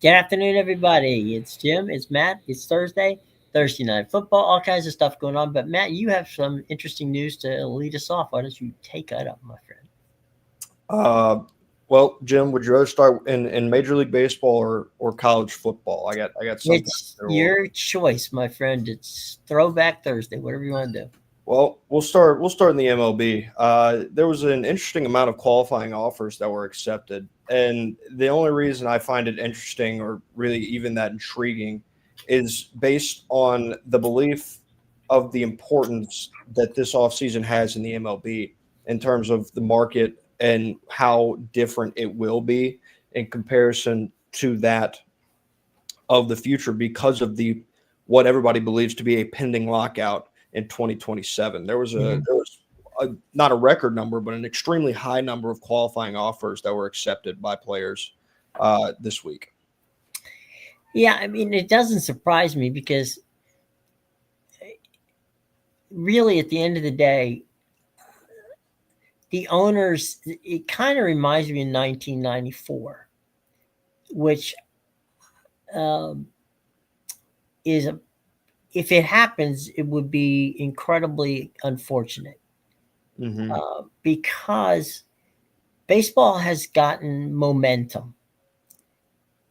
Good afternoon, everybody. It's Jim. It's Matt. It's Thursday night football, all kinds of stuff going on. But Matt, you have some interesting news to lead us off. Why don't you take that up, my friend? Uh, well, Jim, would you rather start in Major League Baseball or college football? I got something It's in order. your choice, my friend. It's Throwback Thursday, whatever you want to do. Well, we'll start in the MLB. There was an interesting amount of qualifying offers that were accepted, and the only reason I find it interesting or really even that intriguing is based on the belief of the importance that this offseason has in the MLB in terms of the market and how different it will be in comparison to that of the future because of the what everybody believes to be a pending lockout in 2027. Mhm. Not a record number, but an extremely high number of qualifying offers that were accepted by players this week. Yeah, I mean, it doesn't surprise me because really, at the end of the day, the owners, it kind of reminds me of 1994, which um, is a if it happens, it would be incredibly unfortunate Hmm. because baseball has gotten momentum.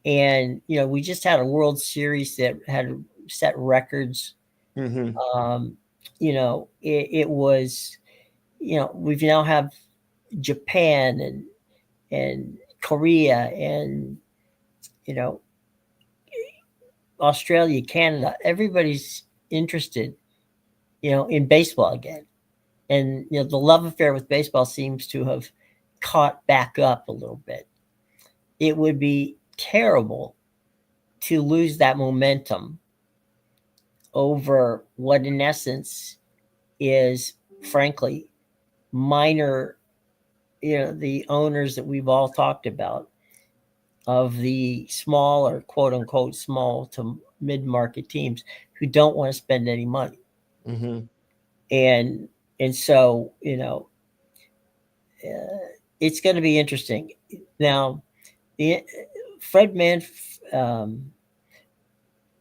And, we just had a World Series that had set records. Hmm. Um, it was, we've now have Japan and Korea and, you know, Australia, Canada. Everybody's interested, in baseball again. And the love affair with baseball seems to have caught back up a little bit. It would be terrible to lose that momentum over what in essence is frankly minor, the owners that we've all talked about of the small or quote unquote small to mid-market teams who don't want to spend any money. Hmm. And so uh, it's going to be interesting. Now, the Fred Man, um,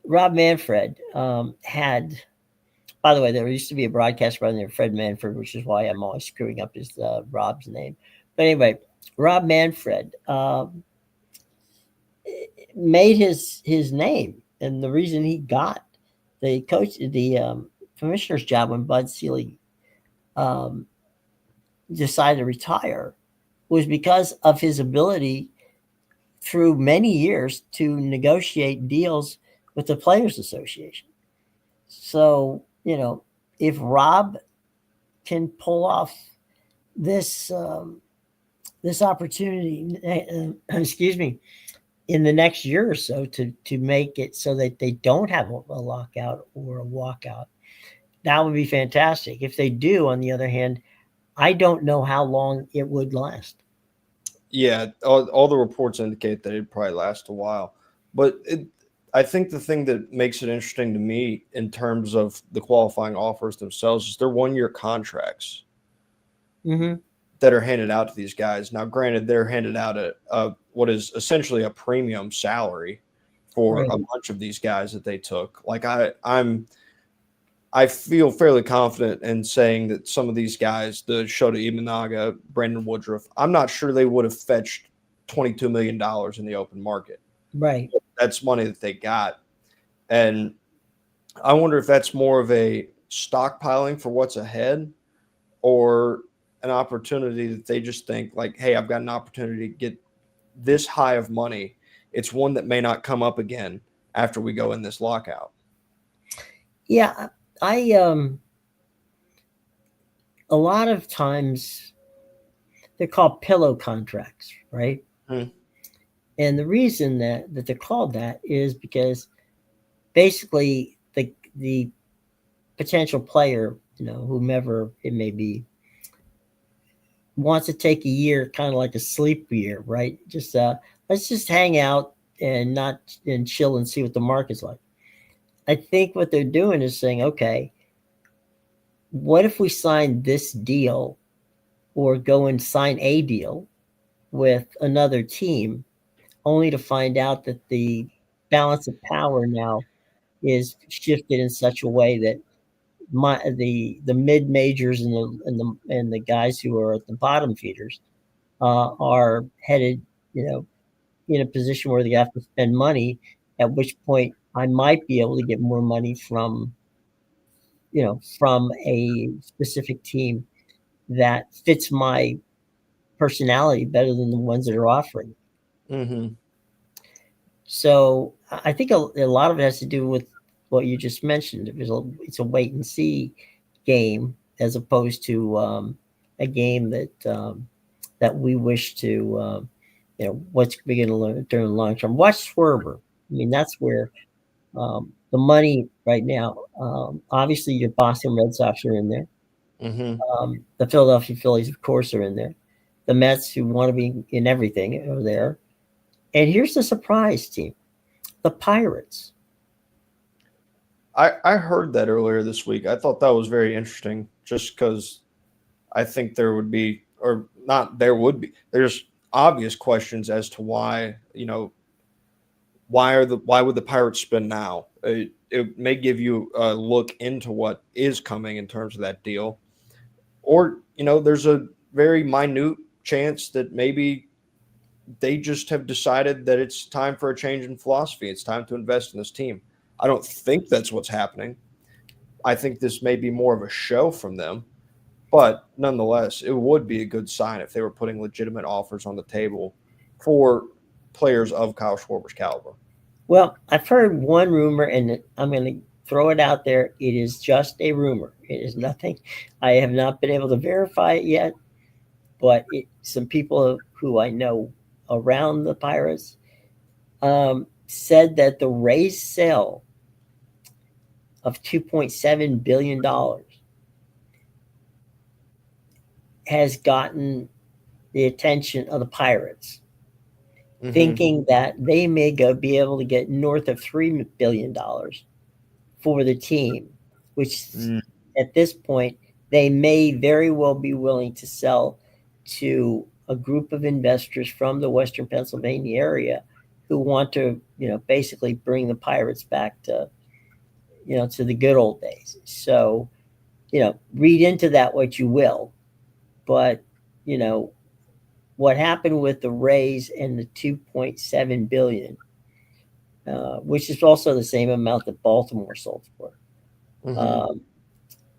Rob Manfred had. By the way, there used to be a broadcaster by the name of Fred Manfred, which is why I'm always screwing up his Rob's name. But anyway, Rob Manfred made his name, and the reason he got the commissioner's job when Bud Selig um, decided to retire was because of his ability through many years to negotiate deals with the Players Association. So, if Rob can pull off this this opportunity, excuse me, in the next year or so to make it so that they don't have a lockout or a walkout, that would be fantastic. If they do, on the other hand, I don't know how long it would last. Yeah, all the reports indicate that it'd probably last a while. I think the thing that makes it interesting to me in terms of the qualifying offers themselves is they're 1 year contracts Mm-hmm. that are handed out to these guys. Now, granted, they're handed out a what is essentially a premium salary for Right. a bunch of these guys that they took. I feel fairly confident in saying that some of these guys, the Shota Imanaga, Brandon Woodruff, I'm not sure they would have fetched $22 million in the open market. Right. That's money that they got, and I wonder if that's more of a stockpiling for what's ahead or an opportunity that they just think like, hey, I've got an opportunity to get this high of money. It's one that may not come up again after we go in this lockout. Yeah. I A lot of times they're called pillow contracts, right? Hmm. And the reason that they're called that is because basically the potential player, whomever it may be, wants to take a year, kind of like a sleep year, right? Just let's just hang out and not and chill and see what the market's like. I think what they're doing is saying, okay, what if we sign this deal or go and sign a deal with another team only to find out that the balance of power now is shifted in such a way that the mid majors and the guys who are at the bottom feeders are headed, in a position where they have to spend money. At which point, I might be able to get more money from a specific team that fits my personality better than the ones that are offering. Mm-hmm. So I think a lot of it has to do with what you just mentioned. It's a wait and see game as opposed to a game that we wish to, what's we going to learn during the long term. Watch Swerver. I mean, that's where the money right now. Obviously, your Boston Red Sox are in there. Mm-hmm. The Philadelphia Phillies, of course, are in there. The Mets, who want to be in everything, are there. And here's the surprise team: the Pirates. I heard that earlier this week. I thought that was very interesting, just because I think there would be, or not, there would be. There's obvious questions as to why would the Pirates spin now? It may give you a look into what is coming in terms of that deal, or there's a very minute chance that maybe they just have decided that it's time for a change in philosophy. It's time to invest in this team. I don't think that's what's happening. I think this may be more of a show from them, but nonetheless, it would be a good sign if they were putting legitimate offers on the table for players of Kyle Schwarber's caliber. Well, I've heard one rumor, and I'm going to throw it out there. It is just a rumor. It is nothing. I have not been able to verify it yet, but some people who I know around the Pirates said that the Rays sale of $2.7 billion has gotten the attention of the Pirates, Mm-hmm. thinking that they may be able to get north of $3 billion for the team, which Mm. at this point they may very well be willing to sell to a group of investors from the Western Pennsylvania area who want to, basically bring the Pirates back to the good old days. So, read into that what you will, but you know what happened with the Rays and the 2.7 billion, which is also the same amount that Baltimore sold for. Mm-hmm. Um,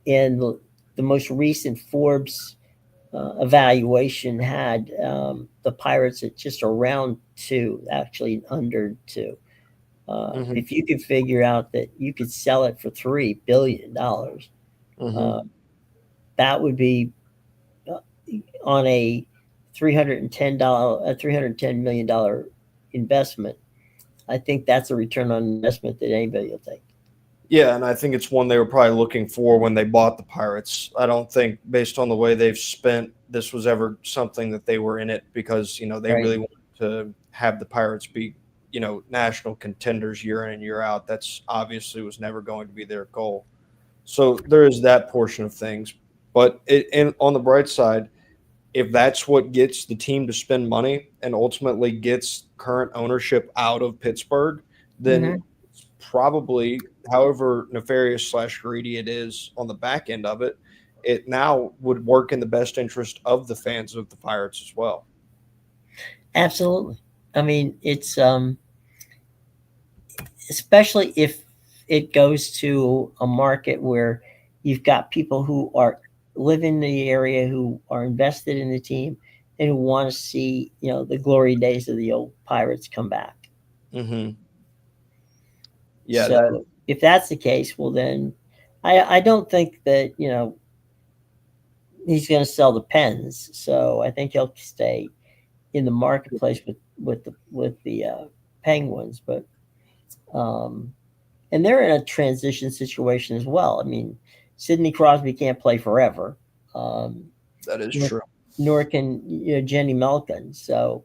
and the most recent Forbes evaluation had the Pirates at just around two, actually under two. Mm-hmm. If you could figure out that you could sell it for $3 billion, Mm-hmm. uh, that would be uh, on a $310 million investment. I think that's a return on investment that anybody will take. Yeah, and I think it's one they were probably looking for when they bought the Pirates. I don't think, based on the way they've spent, this was ever something that they were in it because they Right. really wanted to have the Pirates be national contenders year in and year out. That's obviously was never going to be their goal. So there is that portion of things. But and on the bright side, if that's what gets the team to spend money and ultimately gets current ownership out of Pittsburgh, then Hmm. it's probably, however nefarious slash greedy it is on the back end of it, it now would work in the best interest of the fans of the Pirates as well. Absolutely. I mean, it's especially if it goes to a market where you've got people who are live in the area who are invested in the team and who want to see the glory days of the old Pirates come back. Mm-hmm. Yeah, that. So if that's the case, well then I don't think that he's going to sell the pens. So I think he'll stay in the marketplace with the Penguins, but um, and they're in a transition situation as well. I mean, Sidney Crosby can't play forever, um, That is nor, true. nor can Jenny Malkin. So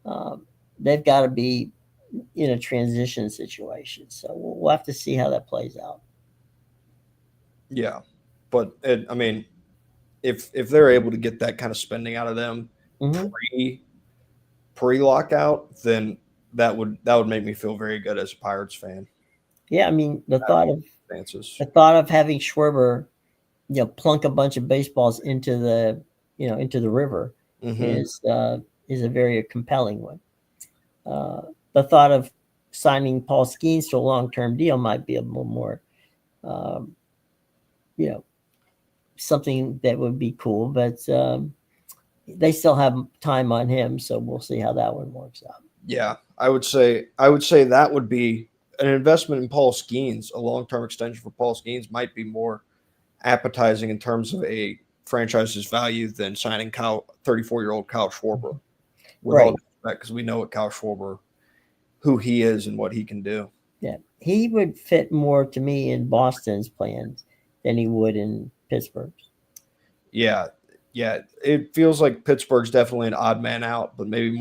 um, they've got to be in a transition situation. So we'll have to see how that plays out. Yeah, but I mean, if they're able to get that kind of spending out of them Hmm. pre pre lockout, then that would make me feel very good as a Pirates fan. Yeah, I mean Chances. the thought of having Schwarber, plunk a bunch of baseballs into the river Mm-hmm. is a very compelling one. The thought of signing Paul Skeens to a long term deal might be a little more, um, you know, something that would be cool, but they still have time on him, so we'll see how that one works out. Yeah, I would say that would be an investment in Paul Skeens. A long term extension for Paul Skeens might be more appetizing in terms of a franchise's value than signing 34-year-old Kyle Schwarber. With all Right. due respect, because we know what Kyle Schwarber, who he is and what he can do. Yeah. He would fit more to me in Boston's plans than he would in Pittsburgh's. Yeah, yeah. It feels like Pittsburgh's definitely an odd man out, but maybe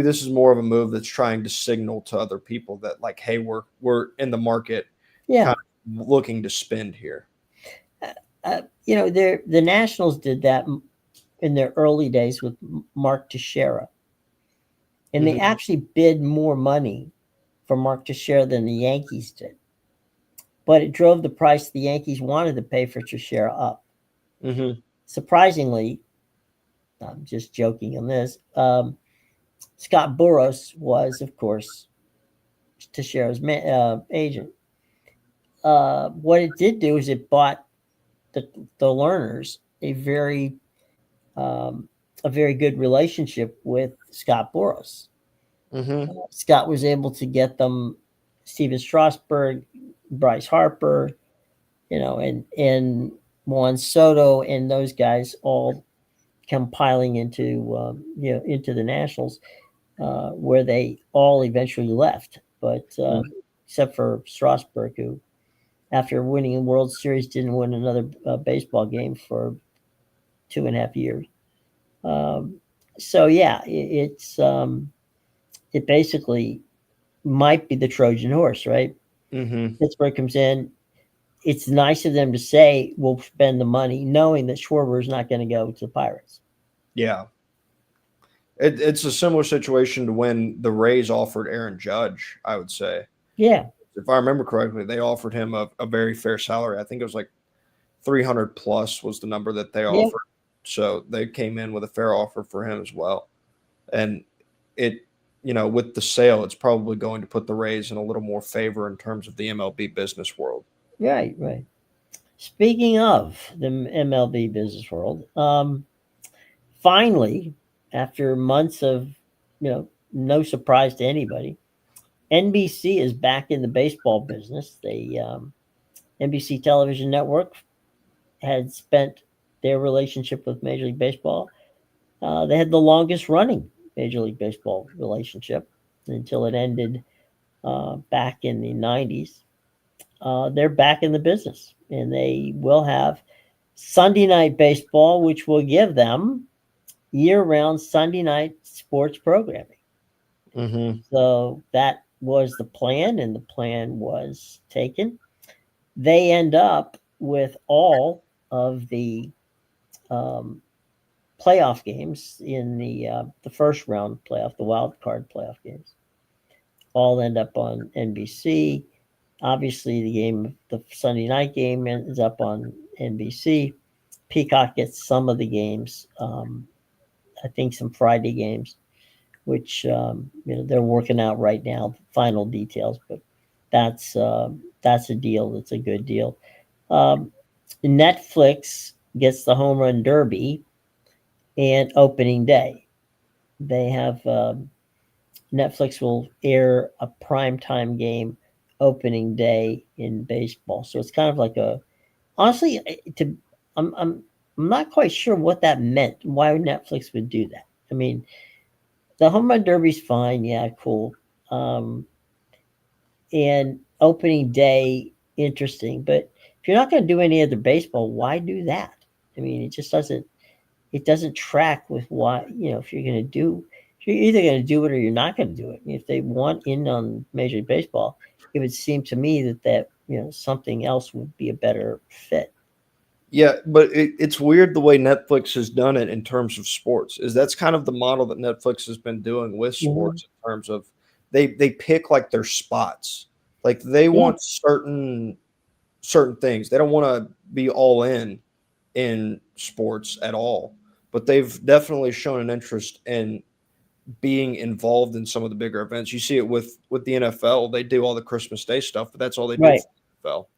this is more of a move that's trying to signal to other people that like, hey, we're in the market, Yeah. kind of looking to spend here. The Nationals did that in their early days with Mark Teixeira, and they Hmm. actually bid more money for Mark Teixeira than the Yankees did. But it drove the price the Yankees wanted to pay for Teixeira up. Hmm. Surprisingly, I'm just joking on this. Scott Boras was, of course, Teixeira's agent. What it did do is it bought the learners um, a very good relationship with Scott Boras. Hmm. Scott was able to get them Steven Strasburg, Bryce Harper, and Juan Soto, and those guys all come piling into the Nationals, where they all eventually left, but except for Strasburg, who after winning a World Series didn't win another baseball game for 2.5 years. Um, so yeah, it basically might be the Trojan horse, right? Hmm. Pittsburgh comes in. It's nice of them to say we'll spend the money, knowing that Schwarber is not going to go to the Pirates. Yeah, it's a similar situation to when the Rays offered Aaron Judge. I would say, Yeah, if I remember correctly, they offered him a very fair salary. I think it was like 300 plus was the number that they yeah, offered. So they came in with a fair offer for him as well. And it, with the sale, it's probably going to put the Rays in a little more favor in terms of the MLB business world. right, right. Speaking of the MLB business world, finally, after months of no surprise to anybody, NBC is back in the baseball business. They NBC Television Network had spent their relationship with Major League Baseball. They had the longest running Major League Baseball relationship until it ended back in the 90s. They're back in the business, and they will have Sunday night baseball, which will give them year round Sunday night sports programming. Mm-hmm. So that was the plan, and the plan was taken. They end up with all of the um, playoff games in the first round playoff, the wild card playoff games, all end up on NBC. Obviously, the Sunday night game ends up on NBC. Peacock gets some of the games. I think some Friday games, which they're working out right now, the final details. But that's a deal. That's a good deal. Um, Netflix gets the home run derby and opening day. They have Netflix will air a primetime game opening day in baseball. So it's kind of like a honestly to I'm I'm I'm not quite sure what that meant. Why Netflix would do that. I mean, the home run derby's fine. Yeah, cool. Um, and opening day interesting, but if you're not going to do any other baseball, why do that? I mean, it doesn't track with what if you're going to do. You're either going to do it or you're not going to do it. If they want in on Major League Baseball, it would seem to me that something else would be a better fit. Yeah, but it's weird the way Netflix has done it in terms of sports. Is that's kind of the model that Netflix has been doing with Mhm. sports in terms of they pick like their spots. Like they Yeah, want certain things. They don't want to be all in sports at all. But they've definitely shown an interest in being involved in some of the bigger events. You see it with the NFL. They do all the Christmas Day stuff, but that's all they do right. for the NFL.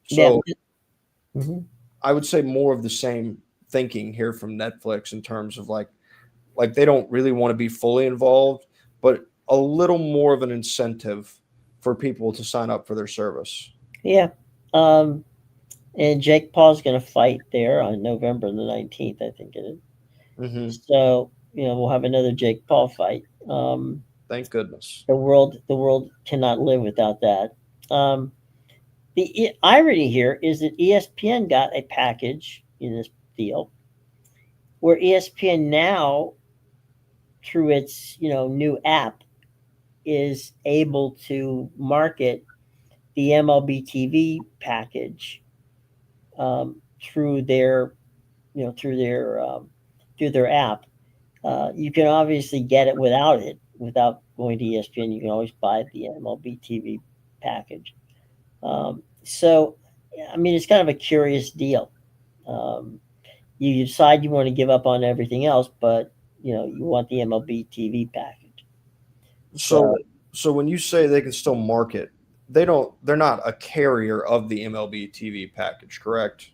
Yeah. So Mhm. I would say more of the same thinking here from Netflix in terms of like they don't really want to be fully involved, but a little more of an incentive for people to sign up for their service. Yeah. Um, and Jake Paul's going to fight there on November the 19th, I think it is. Hmm. So, we'll have another Jake Paul fight. Thank goodness. The world cannot live without that. Um, the irony here is that ESPN got a package in this deal where ESPN now, through its new app, is able to market the MLB TV package through their you know through their app. You can obviously get it without going to ESPN. You can always buy the MLB TV package. So, I mean, it's kind of a curious deal. Um, you decide you want to give up on everything else, but you want the MLB TV package. So So so when you say they can still market, they're not a carrier of the MLB TV package, correct?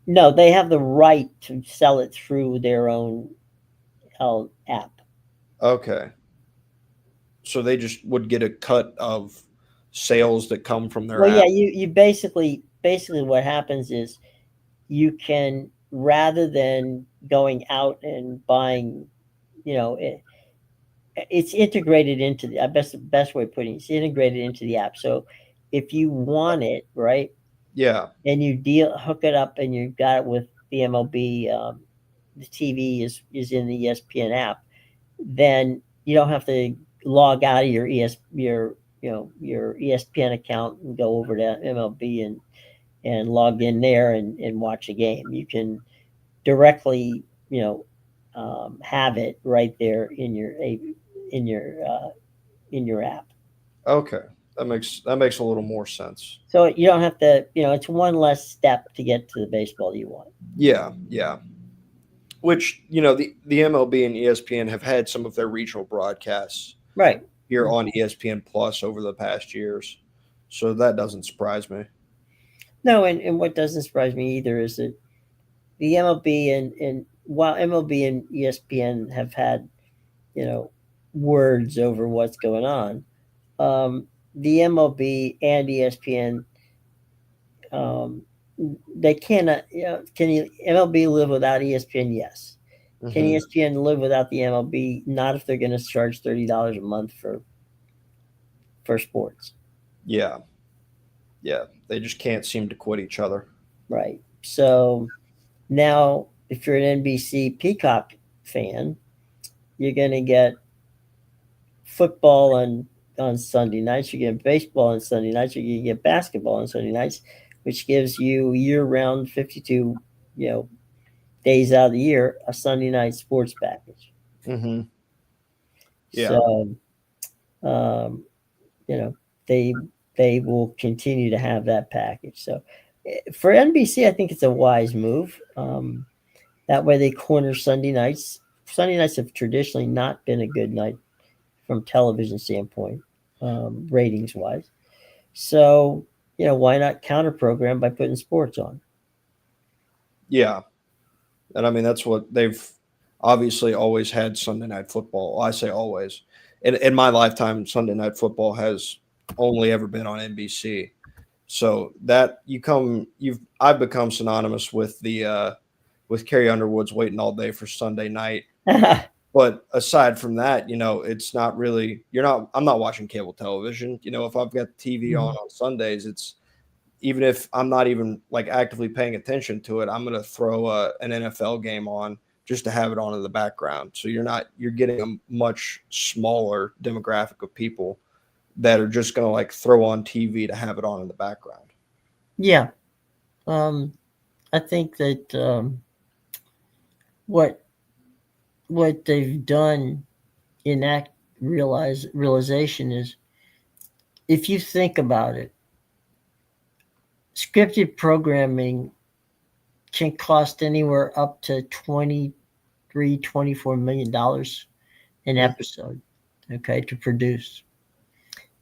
no, they have the right to sell it through their own app. Okay. So they just would get a cut of sales that come from their Well, yeah, app. you basically what happens is you can, rather than going out and buying, it's integrated into the best way of putting it, it's integrated into the app. So if you want it, right, Yeah. and you hook it up and you've got it with the MLB, the TV is in the ESPN app, then you don't have to log out of your ESPN account and go over to MLB and log in there and watch a game. You can directly, have it right there in your in your app. Okay. That makes a little more sense. So you don't have to, it's one less step to get to the baseball you want. Yeah, yeah. Which, the MLB and ESPN have had some of their regional broadcasts Right. here on ESPN Plus over the past years. So that doesn't surprise me. No, and what doesn't surprise me either is that the MLB and while MLB and ESPN have had, you know, words over what's going on, the MLB and ESPN, um, they cannot. Can MLB live without ESPN? Yes. Can Hmm. ESPN live without the MLB? Not if they're going to charge $30 a month for sports, Yeah, yeah. They just can't seem to quit each other. right? So now, if you're an NBC Peacock fan, you're going to get football on Sunday nights. You get baseball on Sunday nights. You get basketball on Sunday nights, which gives you year round 52, you know, days out of the year a Sunday night sports package. Hmm. Yeah, So, um, you know, they they will continue to have that package. So for NBC, I think it's a wise move. That way, they corner Sunday nights. Sunday nights have traditionally not been a good night from television standpoint, ratings wise. So, why not counter program by putting sports on? yeah. And I mean, that's what they've obviously always had Sunday night football. Well, I say always. In my lifetime, Sunday night football has only ever been on NBC. So that I've become synonymous with Carrie Underwood's waiting all day for Sunday night. But aside from that, it's not really I'm not watching cable television. If I've got the TV on Sundays, it's even if I'm not even like actively paying attention to it, I'm gonna throw an NFL game on just to have it on in the background. So you're getting a much smaller demographic of people that are just gonna like throw on TV to have it on in the background. Yeah. Um, I think that what what they've done in that realization is, if you think about it, scripted programming can cost anywhere up to 23-24 million dollars an Mhm. episode, okay, to produce.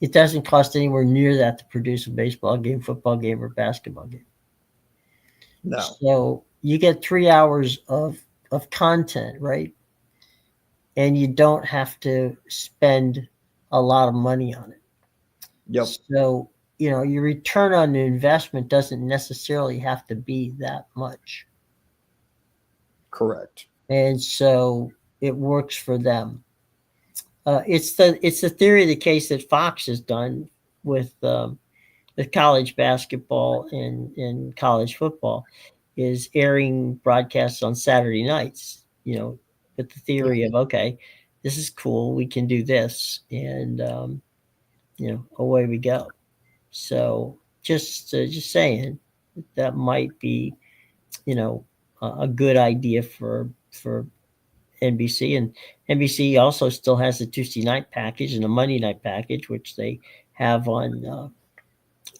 It doesn't cost anywhere near that to produce a baseball game, football game, or basketball game. No. So you get 3 hours of content, right? And you don't have to spend a lot of money on it. Yep. So, your return on the investment doesn't necessarily have to be that much. Correct. And so it works for them. It's the theory of the case that Fox has done with college basketball and college football, is airing broadcasts on Saturday nights. With the theory of, okay, this is cool, we can do this, and away we go. So just saying, that might be a good idea for NBC. And NBC also still has the Tuesday night package and the Monday night package, have on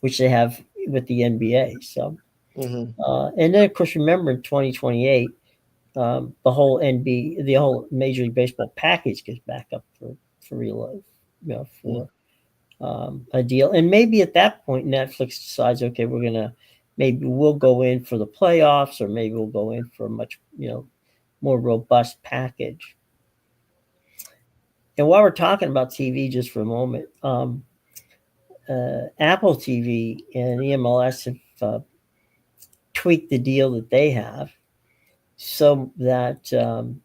which they have with the NBA. So, Mm-hmm. and then of course, remember in 2028, the whole Major League Baseball package gets back up for real, for a deal. And maybe at that point, Netflix decides, okay, maybe we'll go in for the playoffs, or maybe we'll go in for a much more robust package. And while we're talking about TV, just for a moment, Apple TV and EMLS have tweaked the deal that they have, so that um,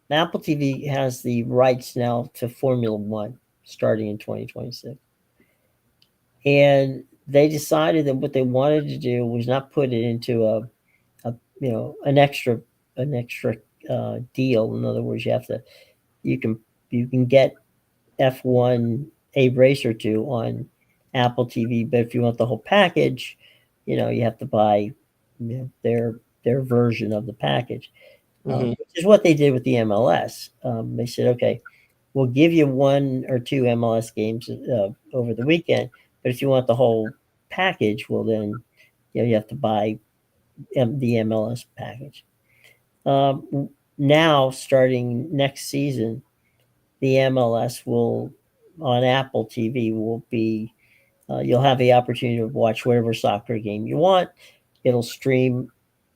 Apple TV has the rights now to Formula One starting in 2026. And they decided that what they wanted to do was not put it into a an extra deal. In other words, you can you can get F1, a race or two on Apple TV, but if you want the whole package, you have to buy their version of the package, Mm-hmm. which is what they did with the MLS. They said, okay, we'll give you 1 or 2 MLS games over the weekend, but if you want the whole package, well then you have to buy the MLS package. Now, starting next season, the MLS will, on Apple TV, will be, you'll have the opportunity to watch whatever soccer game you want. It'll stream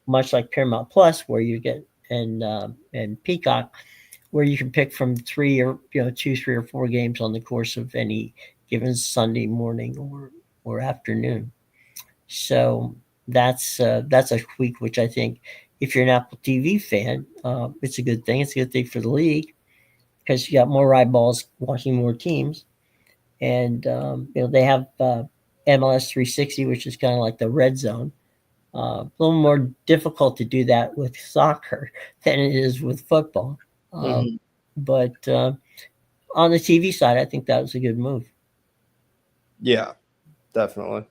much like Paramount Plus, where you get, and Peacock, where you can pick from 2, 3, or 4 games on the course of any given Sunday morning or afternoon. So that's a tweak which I think, if you're an Apple TV fan, it's a good thing. It's a good thing for the league, because you got more eyeballs watching more teams. And they have MLS 360, which is kind of like the red zone. A little more difficult to do that with soccer than it is with football. Mm-hmm. But on the TV side, I think that was a good move. Yeah, definitely.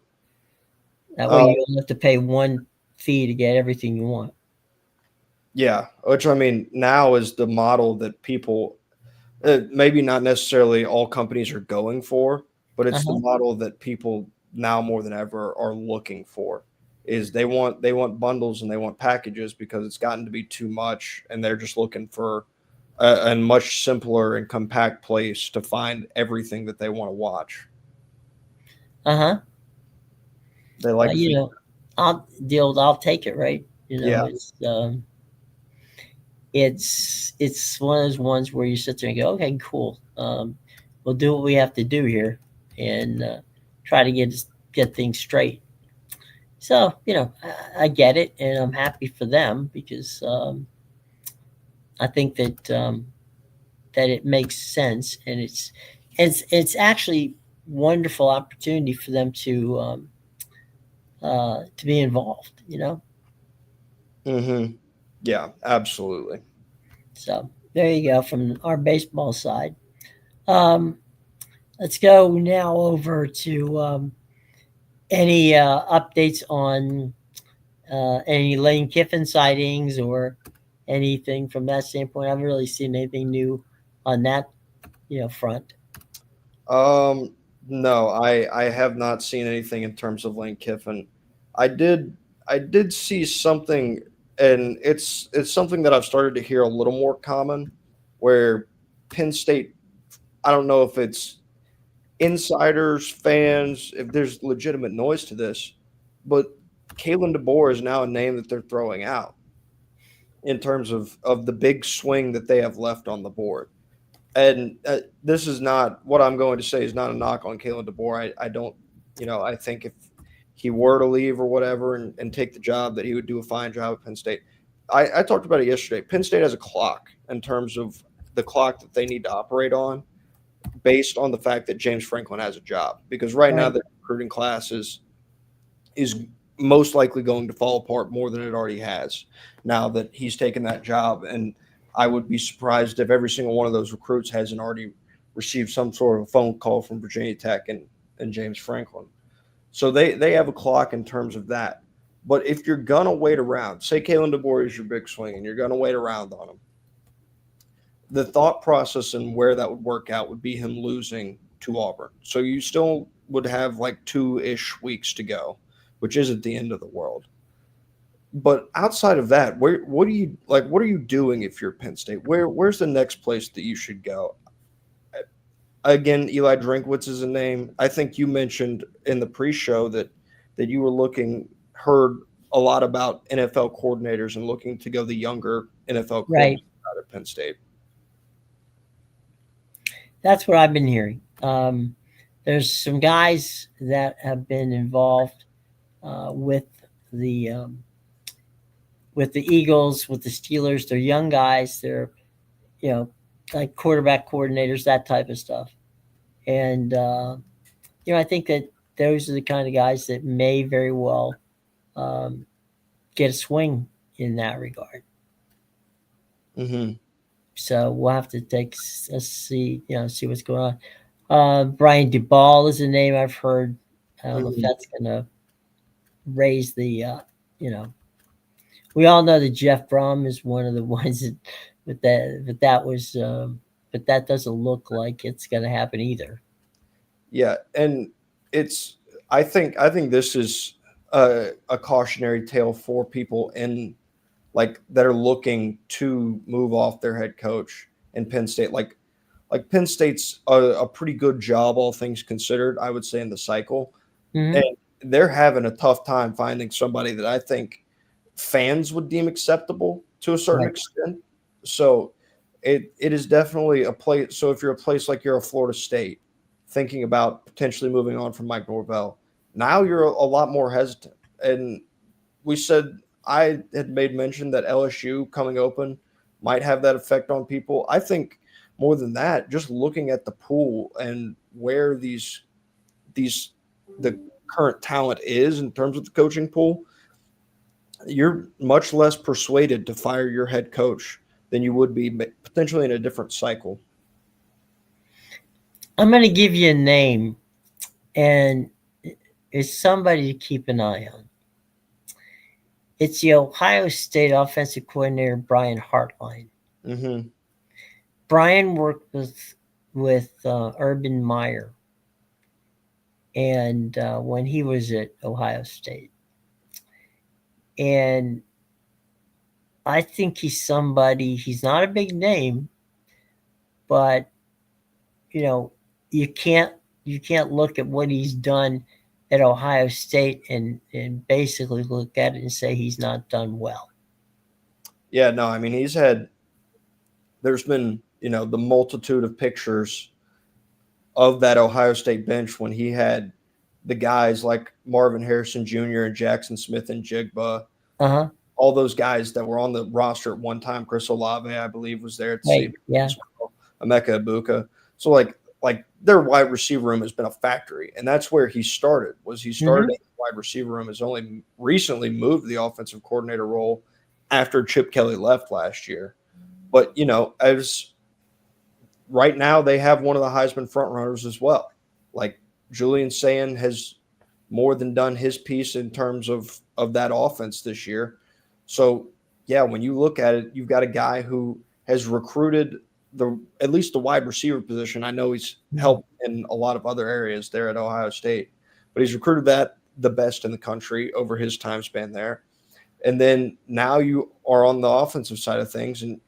That way, Uh, you only have to pay one fee to get everything you want. yeah, which I mean, now is the model that people, maybe not necessarily all companies are going for, but it's the Uh-huh. model that people now more than ever are looking for. Is they want bundles and they want packages, because it's gotten to be too much, and they're just looking for a much simpler and compact place to find everything that they want to watch. Uh-huh. They like You know, I'll take it, right? yeah. It's one of those ones where you sit there and go, okay, cool. We'll do what we have to do here, and try to get things straight. So I get it, and I'm happy for them, because I think that it makes sense, and it's actually wonderful opportunity for them to be involved. Mm-hmm. Yeah, absolutely. So there you go from our baseball side. Um, let's go now over to any updates on Any Lane Kiffin sightings or anything from that standpoint? I haven't really seen anything new on that, front. Um, no, I have not seen anything in terms of Lane Kiffin. I did I did see something, and it's something that I've started to hear a little more common, where Penn State. I don't know if it's insiders, fans, if there's legitimate noise to this, but Kalen DeBoer is now a name that they're throwing out in terms of the big swing that they have left on the board. And this is not what I'm going to say is not a knock on Kalen DeBoer. I don't, I think if he were to leave or whatever and take the job, that he would do a fine job at Penn State. I talked about it yesterday. Penn State has a clock in terms of the clock that they need to operate on based on the fact that James Franklin has a job. Because right now Right. the recruiting class is most likely going to fall apart more than it already has now that he's taken that job. And I would be surprised if every single one of those recruits hasn't already received some sort of a phone call from Virginia Tech and James Franklin. So they have a clock in terms of that. But if you're gonna wait around, say Kalen DeBoer is your big swing, and you're gonna wait around on him, the thought process and where that would work out would be him losing to Auburn. So you still would have like 2-ish weeks to go, which isn't the end of the world. But outside of that, what are you doing if you're Penn State? Where's the next place that you should go? Again, Eli Drinkwitz is a name. I think you mentioned in the pre-show that you were heard a lot about NFL coordinators and looking to go the younger NFL Right. coordinator out of Penn State. That's what I've been hearing. There's some guys that have been involved with the Eagles, with the Steelers. They're young guys. They're you know like quarterback coordinators, that type of stuff. And I think that those are the kind of guys that may very well um, get a swing in that regard. Hmm. So we'll have to see what's going on. Brian Dubal is a name I've heard. I don't know if Hmm. that's going to raise the, you know, we all know that Jeff Brom is one of the ones that, but that doesn't look like it's going to happen either. Yeah, and it's I think this is a cautionary tale for people in like that are looking to move off their head coach in Penn State. Like Penn State's a pretty good job, all things considered, I would say, in the cycle, and Hmm. they're having a tough time finding somebody that I think fans would deem acceptable to a certain Right. extent. So it is definitely a place. So if you're a place like you're a Florida State, thinking about potentially moving on from Mike Norvell, now you're a lot more hesitant. And we said I had made mention that LSU coming open might have that effect on people. I think more than that, just looking at the pool and where these the current talent is in terms of the coaching pool, you're much less persuaded to fire your head coach than you would be potentially in a different cycle. I'm going to give you a name, and it's somebody to keep an eye on. It's the Ohio State offensive coordinator Brian Hartline. Hmm. Brian worked with Urban Meyer, and when he was at Ohio State, and I think he's somebody. He's not a big name, but you know, you can't you can't look at what he's done at Ohio State and basically look at it and say he's not done well. Yeah, no, I mean there's been the multitude of pictures of that Ohio State bench when he had the guys like Marvin Harrison Jr. and Jackson Smith and Jigba, Uh huh. all those guys that were on the roster at one time. Chris Olave, I believe, was there at the Right. same Yeah. as well. Emeka Ibuka. So like their wide receiver room has been a factory, and that's where he started. Was he started Hmm. in the wide receiver room? Has only recently moved the offensive coordinator role after Chip Kelly left last year. But as right now they have one of the Heisman frontrunners as well. Like Julian Sayin has more than done his piece in terms of that offense this year. So, yeah, when you look at it, you've got a guy who has recruited at least the wide receiver position. I know he's Mhm. helped in a lot of other areas there at Ohio State, but he's recruited that the best in the country over his time span there. And then now you are on the offensive side of things, and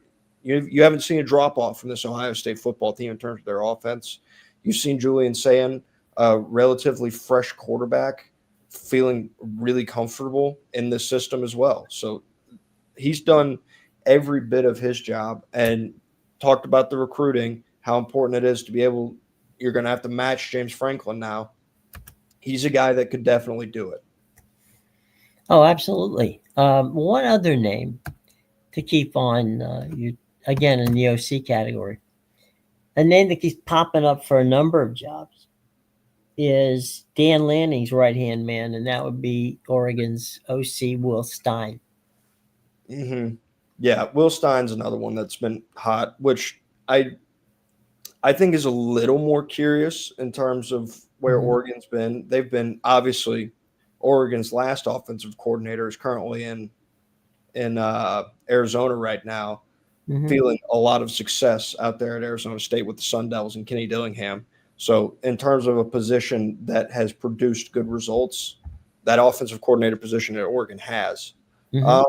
you haven't seen a drop off from this Ohio State football team in terms of their offense. You've seen Julian Sayin, a relatively fresh quarterback, feeling really comfortable in this system as well. So he's done every bit of his job, and talked about the recruiting, how important it is to be able. You're going to have to match James Franklin now. He's a guy that could definitely do it. Oh, absolutely. One other name to keep on you again in the OC category, a name that keeps popping up for a number of jobs is Dan Lanning's right hand man, and that would be Oregon's OC Will Stein. Hmm. Yeah, Will Stein's another one that's been hot, which I think is a little more curious in terms of where Mm-hmm. Oregon's been. They've been obviously Oregon's last offensive coordinator is currently in Arizona right now, Mm-hmm. feeling a lot of success out there at Arizona State with the Sun Devils and Kenny Dillingham. So, in terms of a position that has produced good results, that offensive coordinator position at Oregon has. Mm-hmm. Um,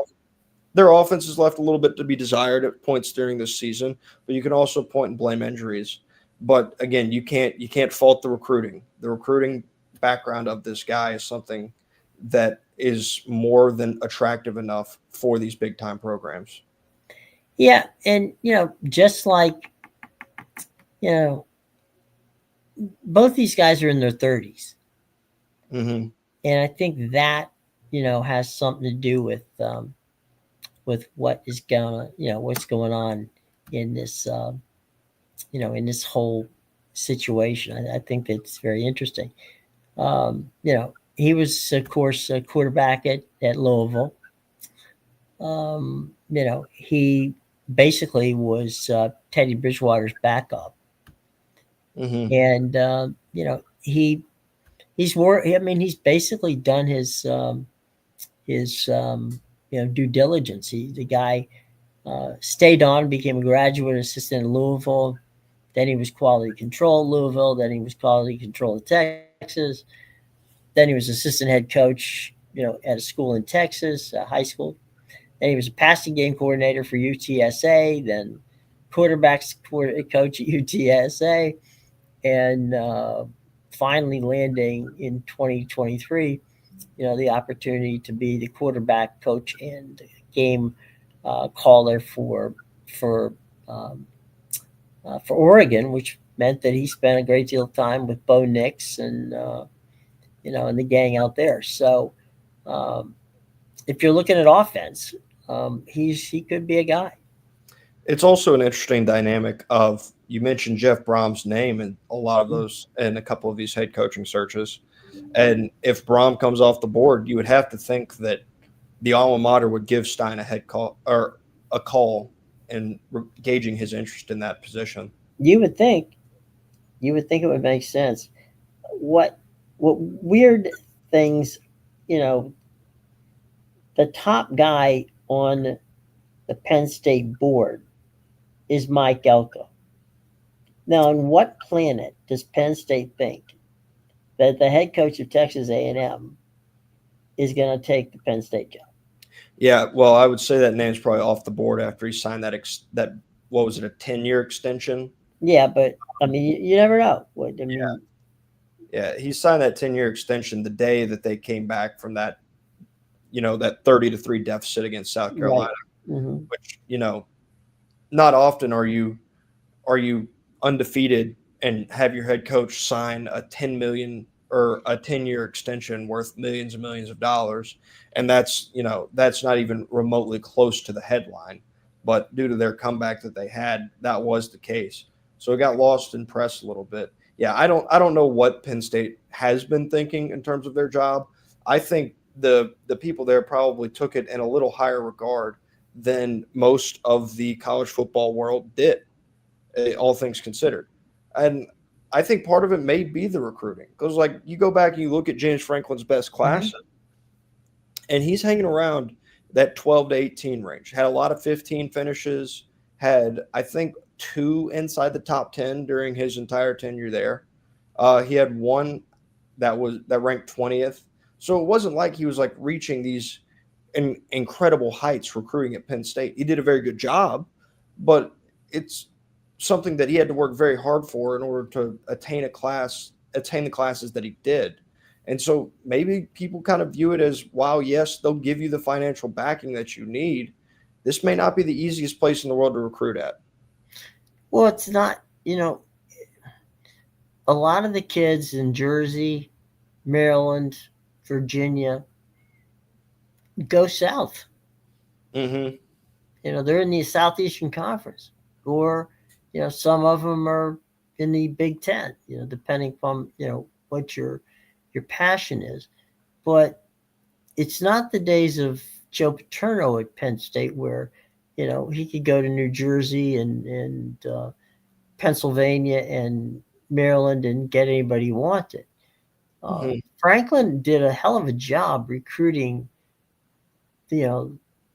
their offense has left a little bit to be desired at points during this season, but you can also point and blame injuries. But again, you can't fault the recruiting. The recruiting background of this guy is something that is more than attractive enough for these big time programs. Yeah, and just like you know, both these guys are in their 30s, Hmm. and I think that has something to do with what is going what's going on in this in this whole situation. I think it's very interesting. He was of course a quarterback at Louisville. He basically was Teddy Bridgewater's backup, Hmm. and he's worked. I mean, he's basically done his due diligence. The guy stayed on, became a graduate assistant in Louisville. Then he was quality control at Louisville. Then he was quality control at Texas. Then he was assistant head coach, at a school in Texas, a high school. Then he was a passing game coordinator for UTSA. Then quarterbacks coach at UTSA, and finally landing in 2023, the opportunity to be the quarterback coach and game caller for um, for Oregon, which meant that he spent a great deal of time with Bo Nix and and the gang out there. So um, if you're looking at offense, he could be a guy. It's also an interesting dynamic of you mentioned Jeff Brom's name in a lot of those in a couple of these head coaching searches. And if Brom comes off the board, you would have to think that the alma mater would give Stein a head call or a call and gauging his interest in that position. You would think it would make sense. What what weird things, you know, the top guy on the Penn State board is Mike Elko. Now, on what planet does Penn State think that the head coach of Texas A&M is going to take the Penn State job? Yeah, well, I would say that name's probably off the board after he signed that what was it, a 10-year extension? Yeah, but I mean, you never know. What I Yeah, mean, yeah, he signed that 10-year extension the day that they came back from that 30-3 deficit against South right? Carolina, Hmm. which, not often are you undefeated and have your head coach sign a 10 million or a 10-year extension worth millions and millions of dollars, and that's not even remotely close to the headline, but due to their comeback that they had, that was the case. So it got lost in press a little bit. Yeah, I don't know what Penn State has been thinking in terms of their job. I think the people there probably took it in a little higher regard than most of the college football world did, all things considered. And I think part of it may be the recruiting because, like, you go back and you look at James Franklin's best Hmm. class, and he's hanging around that 12 to 18 range. Had a lot of 15 finishes, had, I think, two inside the top 10 during his entire tenure there. He had one that ranked 20th. So it wasn't like he was like reaching these incredible heights recruiting at Penn State. He did a very good job, but it's something that he had to work very hard for in order to attain the classes that he did. And so maybe people kind of view it as, wow, yes, they'll give you the financial backing that you need. This may not be the easiest place in the world to recruit at. Well, it's not, a lot of the kids in Jersey, Maryland, Virginia go south. Mm-hmm. They're in the Southeastern Conference, or some of them are in the Big Ten. Depending on what your passion is. But it's not the days of Joe Paterno at Penn State where he could go to New Jersey and Pennsylvania and Maryland and get anybody he wanted. Mm-hmm. Franklin did a hell of a job recruiting,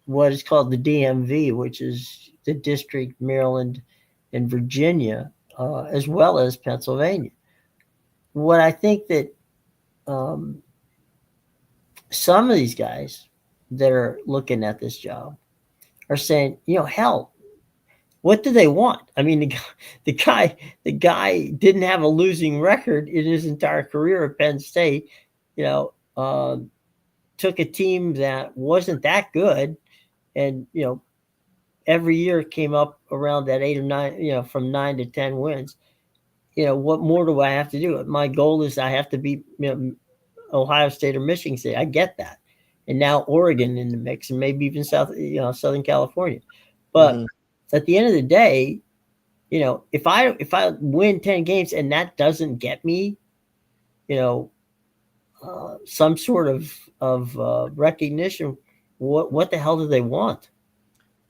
what is called the DMV, which is the District, Maryland, and Virginia, as well as Pennsylvania. What I think that some of these guys that are looking at this job are saying, hell, what do they want? I mean, the guy didn't have a losing record in his entire career at Penn State. Took a team that wasn't that good, and every year came up around that 8 or 9, from 9 to 10 wins. What more do I have to do? My goal is I have to beat Ohio State or Michigan State. I get that, and now Oregon in the mix, and maybe even Southern California. But at the end of the day, if I win 10 games and that doesn't get me, some sort of recognition, what the hell do they want?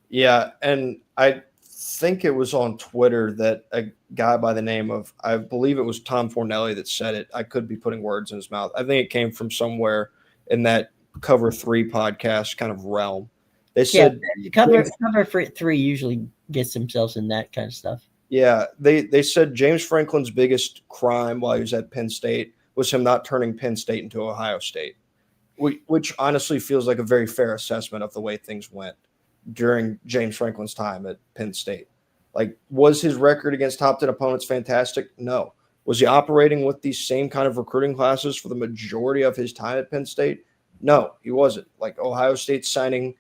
Yeah, and I think it was on Twitter that a guy by the name of, I believe it was Tom Fornelli that said it. I could be putting words in his mouth. I think it came from somewhere in that Cover 3 podcast kind of realm. They said cover 3 usually gets themselves in that kind of stuff. Yeah, they said James Franklin's biggest crime while he was at Penn State was him not turning Penn State into Ohio State, which honestly feels like a very fair assessment of the way things went during James Franklin's time at Penn State. Like, was his record against top 10 opponents fantastic? No. Was he operating with these same kind of recruiting classes for the majority of his time at Penn State? No, he wasn't. Like, Ohio State's signing,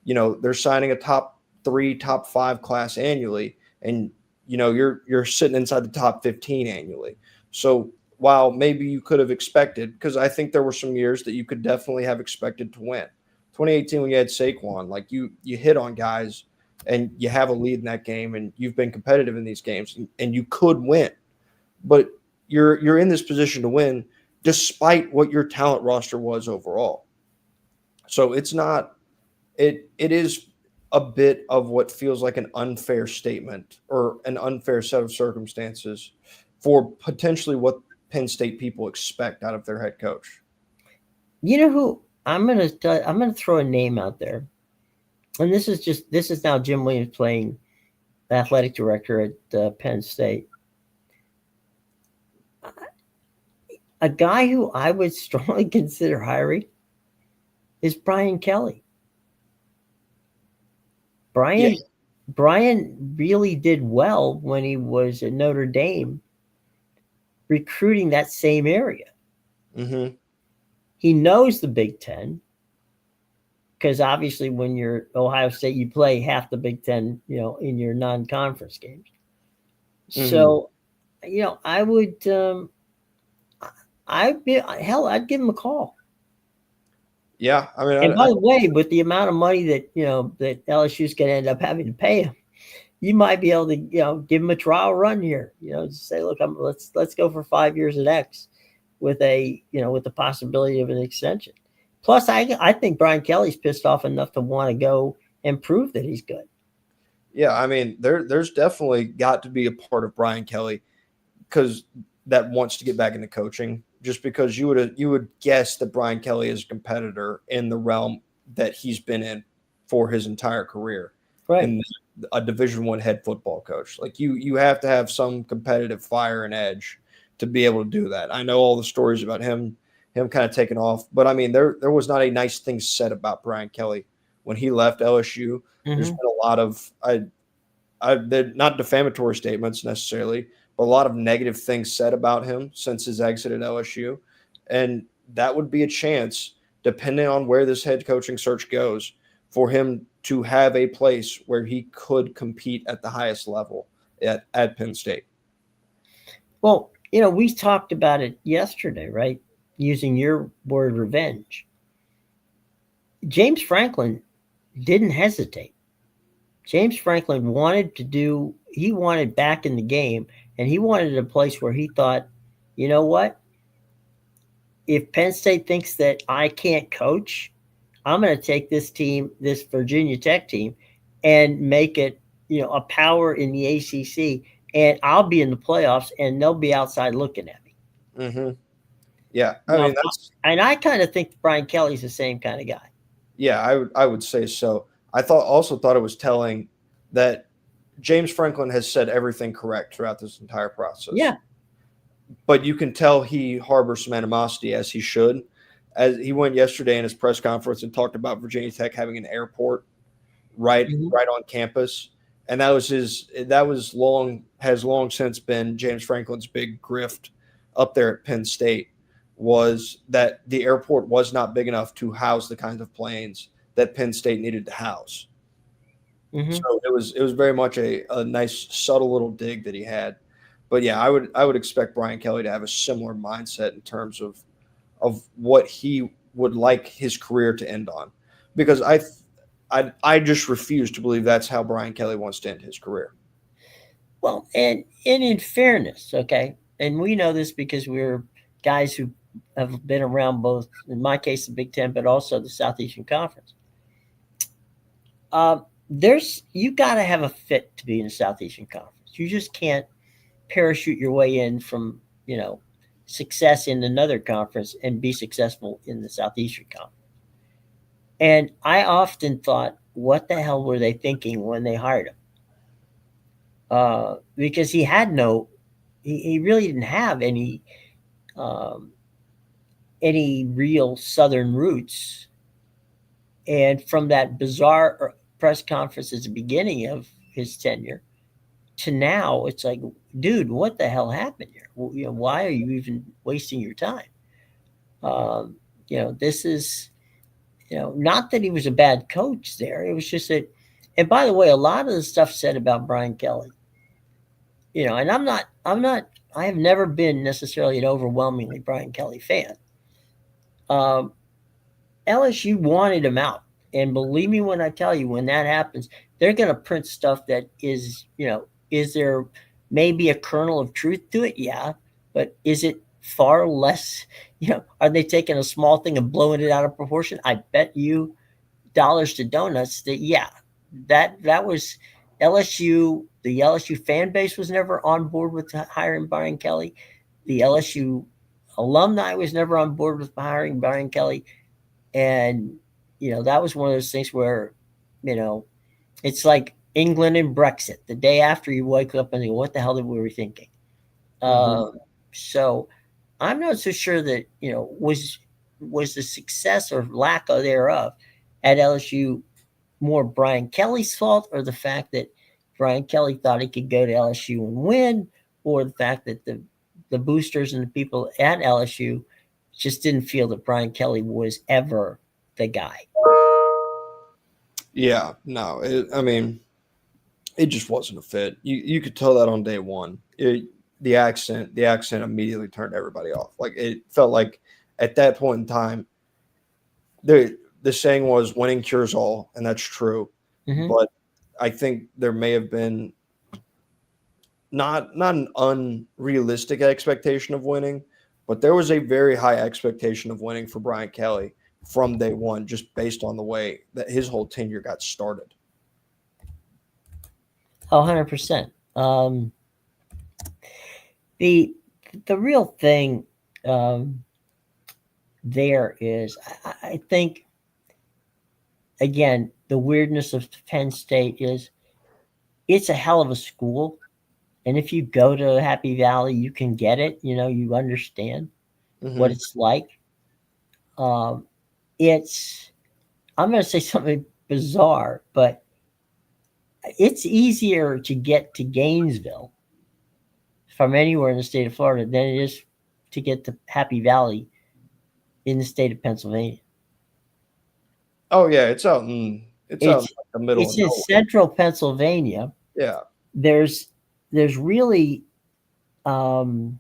they're signing a top 3, top 5 class annually, and you're sitting inside the top 15 annually. So while maybe you could have expected, because I think there were some years that you could definitely have expected to win. 2018 when you had Saquon, like you hit on guys and you have a lead in that game and you've been competitive in these games and you could win. But you're in this position to win despite what your talent roster was overall. So it's not it is a bit of what feels like an unfair statement or an unfair set of circumstances for potentially what Penn State people expect out of their head coach. You know who I'm gonna throw a name out there, and this is now Jim Williams playing the athletic director at Penn State. A guy who I would strongly consider hiring is Brian Kelly. Brian really did well when he was at Notre Dame, recruiting that same area. Mm-hmm. He knows the Big Ten because obviously when you're Ohio State, you play half the Big Ten, in your non-conference games. Mm-hmm. So, I would, I'd give him a call. Yeah, I mean, and by the way, with the amount of money that that LSU's going to end up having to pay him, you might be able to give him a trial run here. Say, look, let's go for 5 years at X, with with the possibility of an extension. Plus, I think Brian Kelly's pissed off enough to want to go and prove that he's good. Yeah, I mean, there's definitely got to be a part of Brian Kelly that wants to get back into coaching just because you would guess that Brian Kelly is a competitor in the realm that he's been in for his entire career, Right. in a Division I head football coach. Like you have to have some competitive fire and edge to be able to do that. I know all the stories about him kind of taking off, but I mean there was not a nice thing said about Brian Kelly when he left LSU. There's Mm-hmm. been a lot of they're not defamatory statements necessarily, but a lot of negative things said about him since his exit at LSU. And that would be a chance, depending on where this head coaching search goes, for him to have a place where he could compete at the highest level at Penn State. Well, we talked about it yesterday, right? Using your word revenge. James Franklin didn't hesitate. James Franklin he wanted back in the game, and he wanted a place where he thought, you know what? If Penn State thinks that I can't coach, I'm going to take this team, this Virginia Tech team, and make it, a power in the ACC, and I'll be in the playoffs, and they'll be outside looking at me. Mm-hmm. Yeah, I Now, mean that's and I kind of think Brian Kelly's the same kind of guy. yeah, I would say so. I thought it was telling that James Franklin has said everything correct throughout this entire process. Yeah. But you can tell he harbors some animosity, as he should. As he went yesterday in his press conference and talked about Virginia Tech having an airport Mm-hmm. right on campus, and that was long has long since been James Franklin's big grift up there at Penn State, was that the airport was not big enough to house the kinds of planes that Penn State needed to house. Mm-hmm. So it was very much a nice subtle little dig that he had. But yeah, I would expect Brian Kelly to have a similar mindset in terms of what he would like his career to end on, because I just refuse to believe that's how Brian Kelly wants to end his career. Well, and in fairness, okay, and we know this because we're guys who have been around both, in my case, the Big Ten, but also the Southeastern Conference. There's you got to have a fit to be in the Southeastern Conference. You just can't parachute your way in from success in another conference and be successful in the Southeastern Conference. And I often thought, what the hell were they thinking when they hired him? Because he really didn't have um, any real Southern roots. And from that bizarre press conference at the beginning of his tenure to now, it's like, dude, what the hell happened here? Well, why are you even wasting your time? Um, this is, not that he was a bad coach there. It was just that, and by the way, a lot of the stuff said about Brian Kelly, and I have never been necessarily an overwhelmingly Brian Kelly fan. Um, LSU wanted him out. And believe me when I tell you, when that happens, they're going to print stuff that is there maybe a kernel of truth to it? Yeah. But is it far less, are they taking a small thing and blowing it out of proportion? I bet you dollars to donuts that, yeah, that was LSU. The LSU fan base was never on board with hiring Brian Kelly. The LSU alumni was never on board with hiring Brian Kelly. And, that was one of those things where, it's like England and Brexit. The day after you wake up and think, what the hell did we were thinking? Mm-hmm. So I'm not so sure that, was the success or lack of thereof at LSU more Brian Kelly's fault, or the fact that Brian Kelly thought he could go to LSU and win, or the fact that the boosters and the people at LSU just didn't feel that Brian Kelly was ever the guy. Yeah, no, I mean, it just wasn't a fit. You could tell that on day one. The accent immediately turned everybody off. Like it felt like at that point in time, the saying was "winning cures all," and that's true. Mm-hmm. But I think there may have been not an unrealistic expectation of winning, but there was a very high expectation of winning for Brian Kelly from day one, just based on the way that his whole tenure got started. Oh, 100%. The the real thing um, there is, I think, again, the weirdness of Penn State is it's a hell of a school. And if you go to Happy Valley, you can get it. You understand what Hmm. it's like. Um, it's, I'm going to say something bizarre, but it's easier to get to Gainesville from anywhere in the state of Florida than it is to get to Happy Valley in the state of Pennsylvania. Oh yeah, it's out in It's like, the middle of it's in nowhere. central Pennsylvania. Yeah. There's there's really um,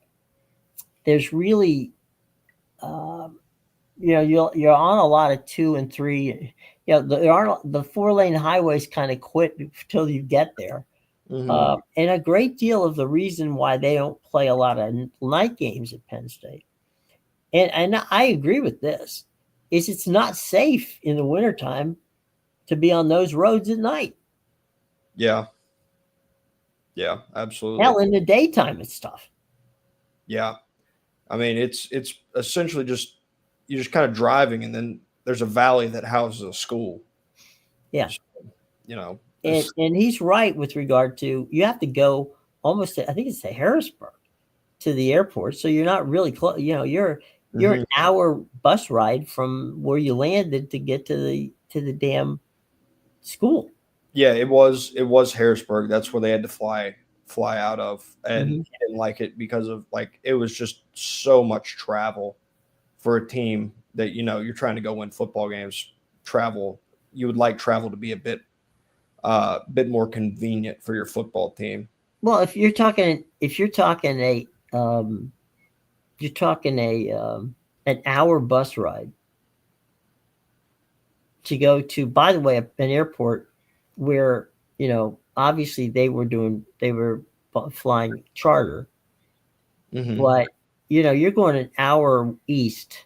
there's really you're on a lot of 2 and 3. The 4-lane highways kind of quit until you get there. Hmm. And a great deal of the reason why they don't play a lot of night games at Penn State, and I agree with this, is it's not safe in the wintertime to be on those roads at night. Yeah. Yeah. Absolutely. Hell, in the daytime, it's tough. Yeah. I mean, it's essentially just you're just kind of driving, and then there's a valley that houses a school. Yeah, So, you know, and it's, and he's right with regard to you have to go almost I think it's to Harrisburg to the airport, so you're not really close. You're an mhm. hour bus ride from where you landed to get to the damn school. Yeah, it was Harrisburg. That's where they had to fly out of, and Hmm. he didn't like it because of like it was just so much travel for a team that you're trying to go win football games. Travel, you would like travel to be a bit more convenient for your football team. Well, um, you're talking an hour bus ride to go to. By the way, an airport where obviously they were flying charter, Hmm. but you're going an hour east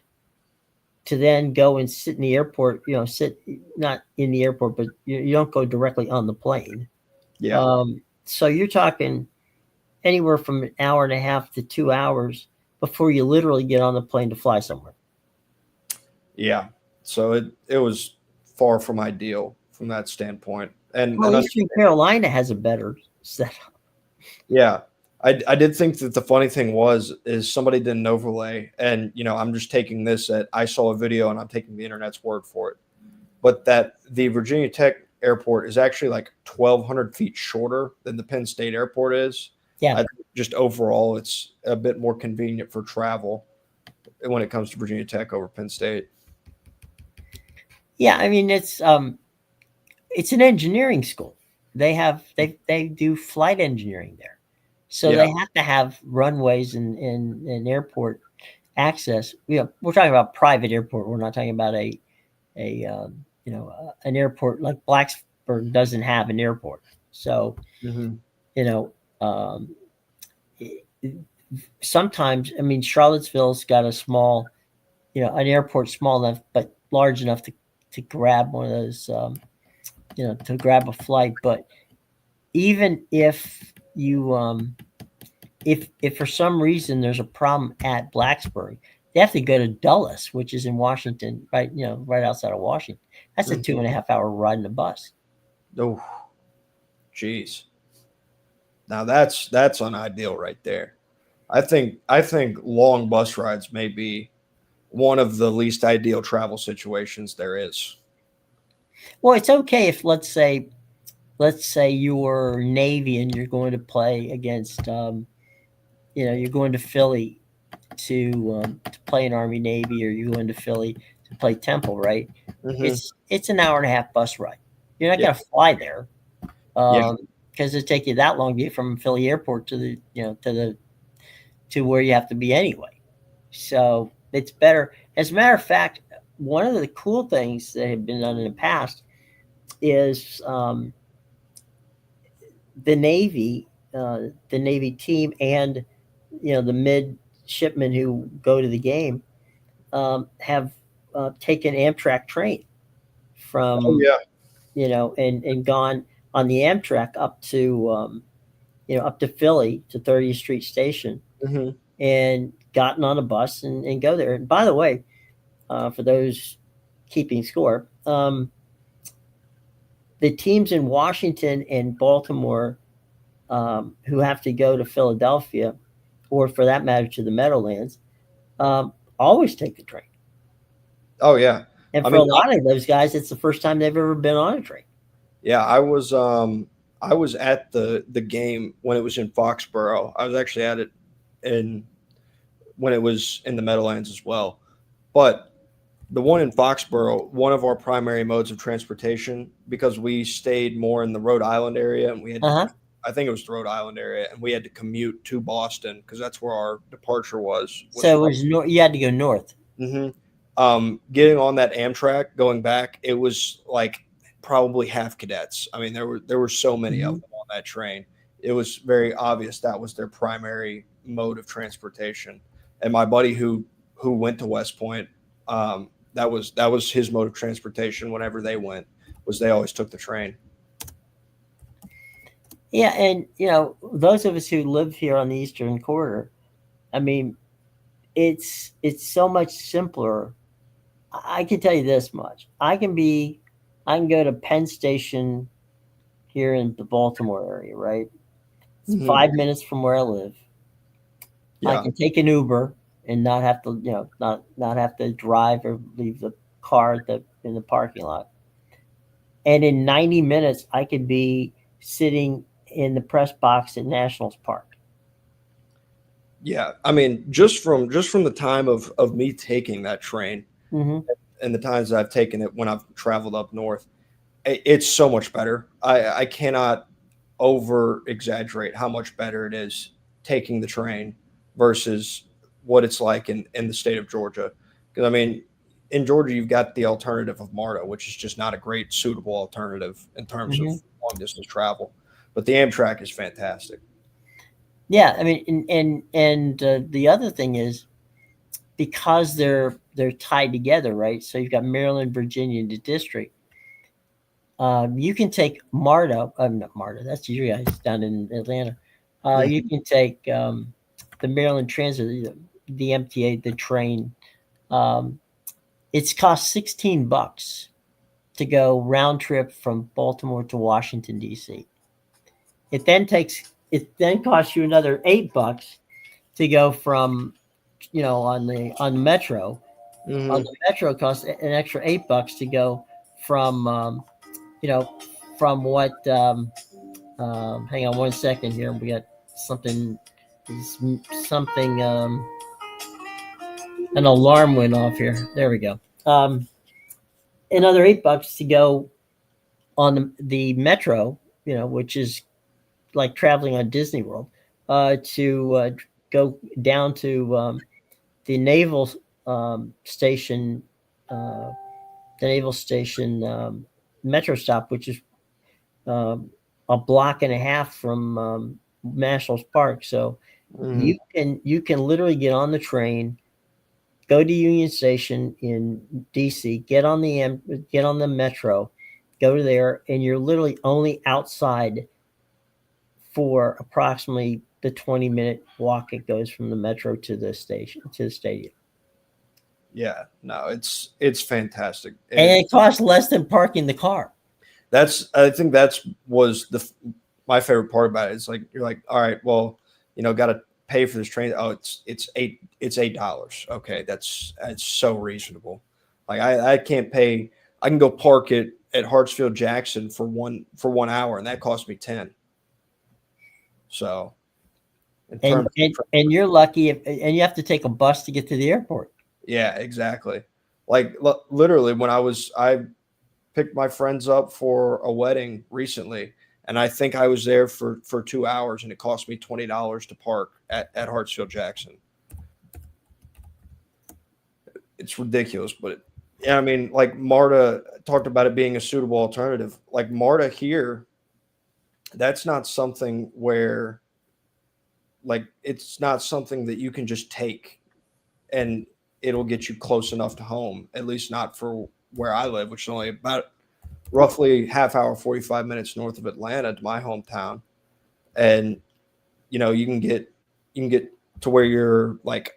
to then go and sit in the airport. Sit not in the airport, but you don't go directly on the plane. Yeah, So you're talking anywhere from an hour and a half to 2 hours before you literally get on the plane to fly somewhere. yeah. So it was far from ideal from that standpoint, and Well, and Eastern Carolina has a better setup. yeah, I did think that the funny thing was is somebody did an overlay, and I'm just taking this at I saw a video and I'm taking the internet's word for it, but that the Virginia Tech airport is actually like 1,200 feet shorter than the Penn State airport is. I Yeah, think just overall, it's a bit more convenient for travel when it comes to Virginia Tech over Penn State. yeah. I mean, it's an engineering school. They do flight engineering there, so Yeah. they have to have runways and airport access. We're talking about private airport. We're not talking about an airport like Blacksburg doesn't have an airport. So Hmm. you know, um, sometimes I mean Charlottesville's got a small, an airport small enough but large enough to grab one of those, to grab a flight. But even if for some reason there's a problem at Blacksburg, they have to go to Dulles, which is in Washington, right? Right outside of Washington. That's a Hmm. 2.5 hour ride in the bus. Oh, geez. Now that's unideal right there. I think long bus rides may be one of the least ideal travel situations there is. Well, it's okay if let's say you're Navy and you're going to play against, you're going to Philly to play an Army Navy, or you're going to Philly to play Temple, right? Hmm. It's an hour and a half bus ride. You're not Yeah, going to fly there, yeah, because it take you that long to get from Philly Airport to the to where you have to be anyway. So it's better. As a matter of fact, one of the cool things that have been done in the past is, the Navy, the Navy team, and the midshipmen who go to the game, have taken Amtrak train oh from, yeah. and gone on the Amtrak up to, up to Philly to 30th Street Station, Hmm. and gotten on a bus and go there. And by the way, for those keeping score, the teams in Washington and Baltimore who have to go to Philadelphia, or for that matter to the Meadowlands, always take the train. Oh yeah. And I for a mean, lot of those guys, it's the first time they've ever been on a train. yeah, I was at the game when it was in Foxborough. I was actually at it in when it was in the Meadowlands as well. But the one in Foxborough, one of our primary modes of transportation, because we stayed more in the Rhode Island area, and we had to, Uh huh. I think it was the Rhode Island area, and we had to commute to Boston because that's where our departure was So it from. was you had to go north. Hmm. Getting on that Amtrak, going back, it was like probably half cadets. I mean, there were so many of Hmm. them on that train. It was very obvious that was their primary mode of transportation. And my buddy who went to West Point, that was his mode of transportation. Whenever they went, was they always took the train. Yeah, and those of us who live here on the Eastern Quarter, I mean, it's so much simpler. I can tell you this much: I can go to Penn Station here in the Baltimore area, right? It's Hmm. 5 minutes from where I live. I Yeah, can take an Uber and not have to, not have to drive or leave the car in the parking lot. And in 90 minutes, I could be sitting in the press box at Nationals Park. yeah. I mean, just from the time of me taking that train Hmm. and the times that I've taken it when I've traveled up north, it's so much better. I cannot over exaggerate how much better it is taking the train versus what it's like in the state of Georgia. Because I mean, in Georgia, you've got the alternative of MARTA, which is just not a great suitable alternative in terms of Hmm. long distance travel. But the Amtrak is fantastic. Yeah, I mean, and the other thing is because they're tied together, right? So you've got Maryland, Virginia, and the district. You can take MARTA, not MARTA. That's you guys down in Atlanta. You Mhm. can take the Maryland Transit, the MTA, the train. Um, it's cost $16 to go round trip from Baltimore to Washington D.C. It then costs you another $8 to go from on the metro. On Mhm. the metro, it costs an extra $8 to go from you know from what. Hang on one second here. We got something. Something. An alarm went off here. There we go. Another $8 to go on the metro. Which is like traveling on Disney World. To go down to the naval station. Uh, the naval station metro stop, which is um, a block and a half from Nationals Park. So Mhm. you can literally get on the train, go to Union Station in DC, get on the metro, go to there, and you're literally only outside for approximately the 20-minute walk it goes from the metro to the station to the stadium. Yeah, no, it's fantastic. And it costs less than parking the car. I think that's was my favorite part about it. It's like you're like, all right, well, got to pay for this train. Oh, it's $8. Okay, that's so reasonable. Like I can't pay. I can go park it at Hartsfield Jackson for 1 hour, and that cost me 10. So in And terms of and you're lucky and you have to take a bus to get to the airport. yeah, exactly. Like literally when I picked my friends up for a wedding recently, and I think I was there for 2 hours, and it cost me $20 to park at Hartsfield Jackson. It's ridiculous, but yeah, I mean, like Marta talked about it being a suitable alternative. Like Marta here, that's not something where like it's not something that you can just take and it'll get you close enough to home. At least not for where I live, which is only about roughly half hour, 45 minutes north of Atlanta to my hometown. And you can get to where you're like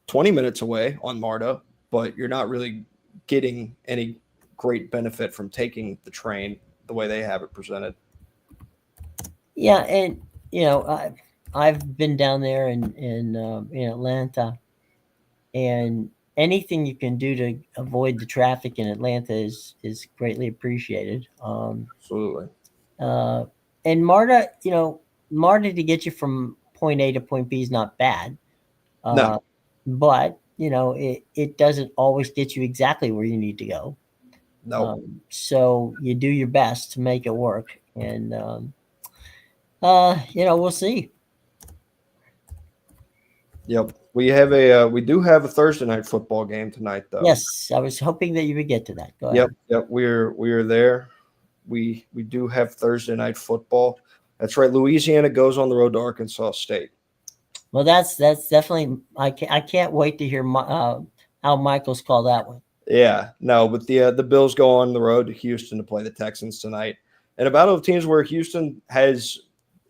20 minutes away on MARTA, but you're not really getting any great benefit from taking the train the way they have it presented. Yeah, and I've been down there in Atlanta, and anything you can do to avoid the traffic in Atlanta is greatly appreciated. Absolutely. Uh, and MARTA, MARTA to get you from point A to point B is not bad, No, uh, but it doesn't always get you exactly where you need to go. no. So you do your best to make it work, and we'll see. Yep. We do have a Thursday night football game tonight though. Yes, I was hoping that you would get to that. Go Yep, ahead. yep. We are there. We do have Thursday night football. That's right. Louisiana goes on the road to Arkansas State. Well, that's definitely. I can't wait to hear how Michael's call that one. Yeah, no, but the Bills go on the road to Houston to play the Texans tonight. And a battle of teams where Houston has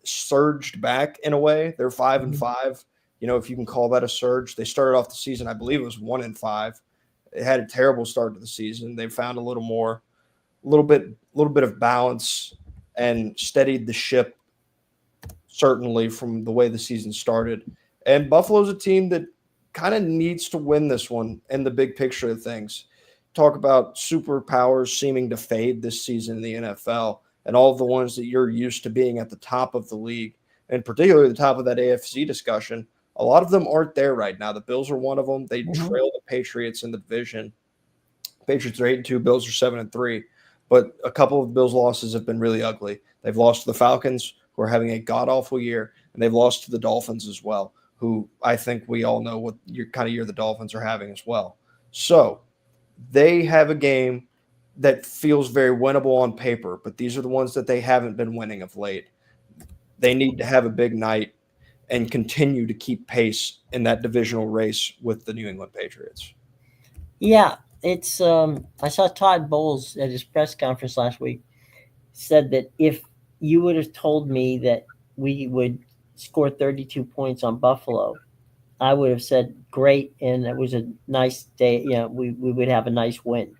surged back in a way. They're 5-5. If you can call that a surge. They started off the season, I believe it was 1-5. It had a terrible start to the season. They found a little bit of balance and steadied the ship certainly from the way the season started. And Buffalo's a team that kind of needs to win this one in the big picture of things. Talk about superpowers seeming to fade this season in the NFL and all of the ones that you're used to being at the top of the league, and particularly the top of that AFC discussion. A lot of them aren't there right now. The Bills are one of them. They trail the Patriots in the division. Patriots are 8-2, Bills are 7-3. But a couple of Bills' losses have been really ugly. They've lost to the Falcons, who are having a god-awful year, and they've lost to the Dolphins as well, who I think we all know what kind of year the Dolphins are having as well. So they have a game that feels very winnable on paper, but these are the ones that they haven't been winning of late. They need to have a big night and continue to keep pace in that divisional race with the New England Patriots. Yeah, it's. I saw Todd Bowles at his press conference last week said that if you would have told me that we would score 32 points on Buffalo, I would have said great, and it was a nice day. We would have a nice win.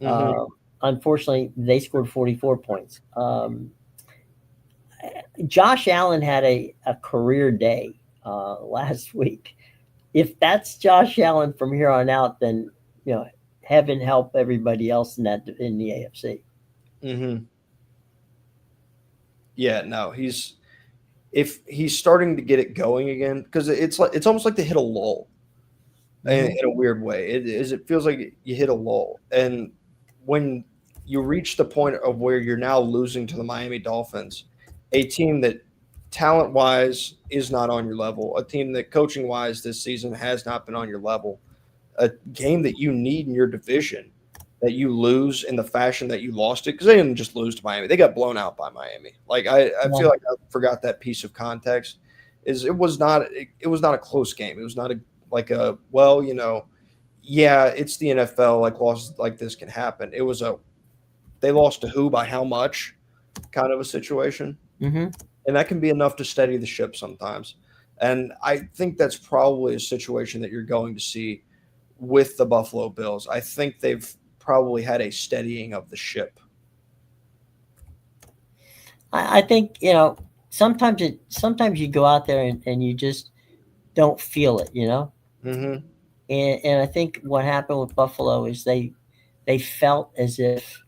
Mm-hmm. Unfortunately, they scored 44 points. Josh Allen had a career day last week. If that's Josh Allen from here on out, then heaven help everybody else in the AFC. Mm-hmm. Yeah, no, if he's starting to get it going again, because it's almost like they hit a lull in a weird way. It feels like you hit a lull, and when you reach the point of where you're now losing to the Miami Dolphins, a team that talent wise is not on your level, a team that coaching wise this season has not been on your level, a game that you need in your division, that you lose in the fashion that you lost it, because they didn't just lose to Miami. They got blown out by Miami. Like I feel like I forgot that piece of context. It was not a close game. It was not yeah, it's the NFL, like losses like this can happen. It was they lost to who by how much kind of a situation. Mm-hmm. And that can be enough to steady the ship sometimes. And I think that's probably a situation that you're going to see with the Buffalo Bills. I think they've probably had a steadying of the ship. I think sometimes you go out there and you just don't feel it, Mm-hmm. and I think what happened with Buffalo is they felt as if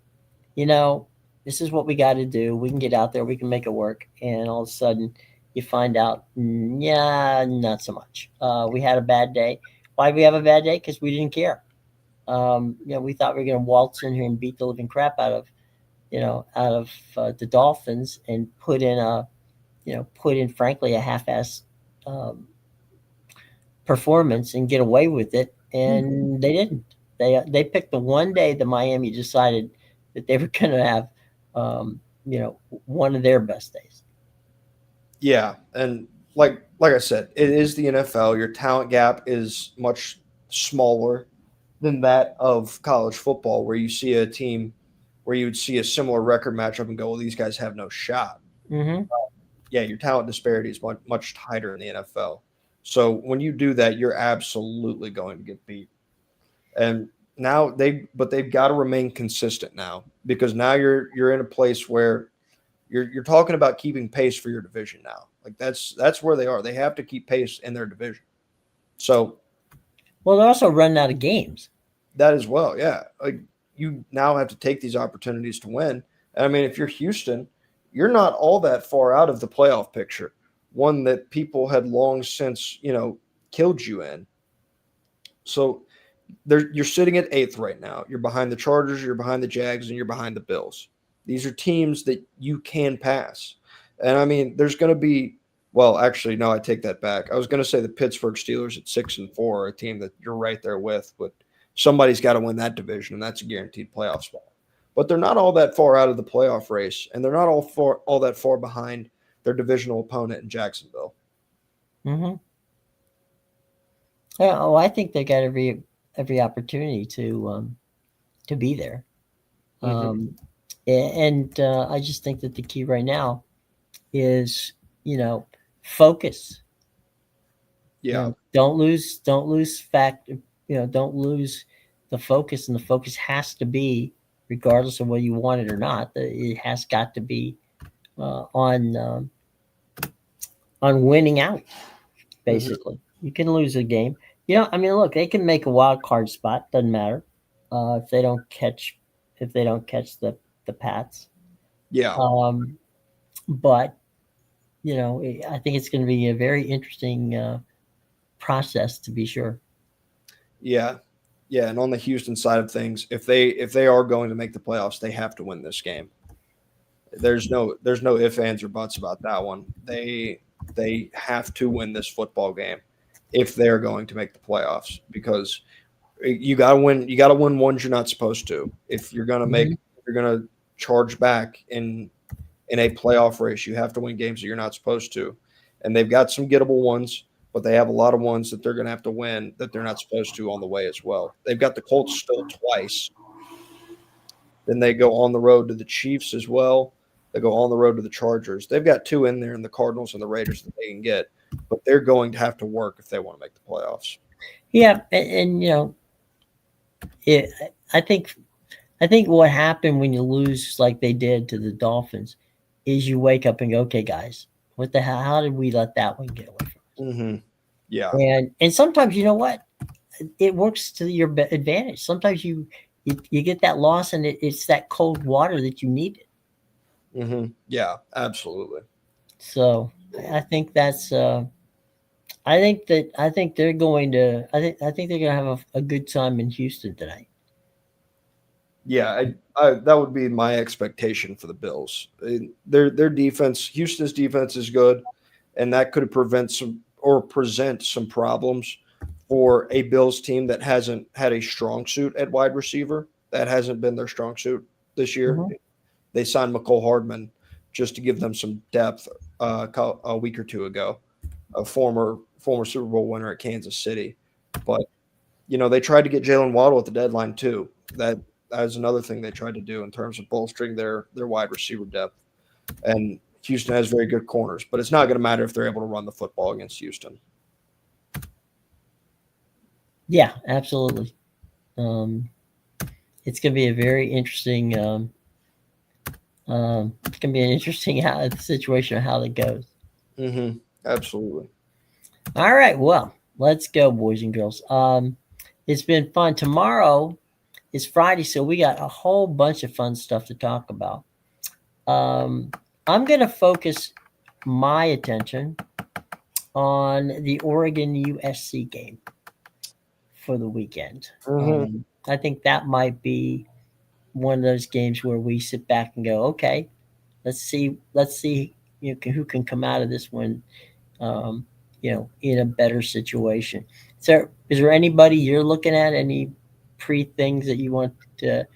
this is what we got to do. We can get out there, we can make it work, and all of a sudden you find out, yeah, not so much. We had a bad day. Why did we have a bad day? Because we didn't care. We thought we were going to waltz in here and beat the living crap out of the Dolphins and put in frankly a half-ass um, performance and get away with it, and they didn't. They picked the one day that Miami decided that they were going to have one of their best days. Yeah, and like I said, it is the NFL. Your talent gap is much smaller than that of college football, where you see a team where you would see a similar record matchup and go, well, these guys have no shot. Mm-hmm. Yeah, your talent disparity is much, much tighter in the NFL. So when you do that, you're absolutely going to get beat. And now they've got to remain consistent now, because now you're in a place where you're talking about keeping pace for your division now. Like that's where they are. They have to keep pace in their division. So Well, they're also running out of games. that as well, yeah. Like you now have to take these opportunities to win. And I mean, if you're Houston, you're not all that far out of the playoff picture, one that people had long since, killed you in. So you're sitting at eighth right now. You're behind the Chargers, you're behind the Jags, and you're behind the Bills. These are teams that you can pass. And I mean, there's going to be, well, actually, no, I take that back. I was going to say the Pittsburgh Steelers at 6-4 are a team that you're right there with, but somebody's got to win that division, and that's a guaranteed playoff spot. But they're not all that far out of the playoff race, and they're not all that far behind their divisional opponent in Jacksonville. Mm-hmm. Oh, I think they got every opportunity to be there. Mm-hmm. And I just think that the key right now is, focus. Yeah. Don't lose fact. Don't lose the focus, and the focus has to be, regardless of whether you want it or not. It has got to be on winning out. Basically, you can lose a game. I mean, look, they can make a wild card spot. Doesn't matter if they don't catch the Pats. Yeah. But I think it's going to be a very interesting process, to be sure. Yeah. Yeah. And on the Houston side of things, if they are going to make the playoffs, they have to win this game. There's no ifs, ands, or buts about that one. They have to win this football game if they're going to make the playoffs, because you gotta win ones you're not supposed to. If you're gonna charge back in a playoff race, you have to win games that you're not supposed to. And they've got some gettable ones, but they have a lot of ones that they're gonna have to win that they're not supposed to on the way as well. They've got the Colts still twice. Then they go on the road to the Chiefs as well. They go on the road to the Chargers. They've got two in there, in the Cardinals and the Raiders, that they can get, but they're going to have to work if they want to make the playoffs. Yeah, and I think what happened when you lose like they did to the Dolphins is you wake up and go, okay, guys, what the hell? How did we let that one get away from us? Mm-hmm. Yeah, and sometimes, you know what, it works to your advantage. Sometimes you get that loss, and it's that cold water that you needed. Mm-hmm. Yeah, absolutely. So I think that's. I think they're going to. I think they're going to have a good time in Houston tonight. Yeah, that would be my expectation for the Bills. Their defense, Houston's defense, is good, and that could present some problems for a Bills team that hasn't had a strong suit at wide receiver. That hasn't been their strong suit this year. Mm-hmm. They signed McCole Hardman just to give them some depth a week or two ago, a former Super Bowl winner at Kansas City. But, they tried to get Jalen Waddle at the deadline too. That is another thing they tried to do in terms of bolstering their wide receiver depth. And Houston has very good corners, but it's not going to matter if they're able to run the football against Houston. Yeah, absolutely. It's going to be a very interesting. It's going to be an interesting situation of how it goes. Mm-hmm. Absolutely. All right, well, let's go, boys and girls. It's been fun. Tomorrow is Friday, so we got a whole bunch of fun stuff to talk about. I'm going to focus my attention on the Oregon USC game for the weekend. Mm-hmm. I think that might be one of those games where we sit back and go, okay, let's see who can come out of this one, in a better situation. So, is there anybody you're looking at? Any things that you want to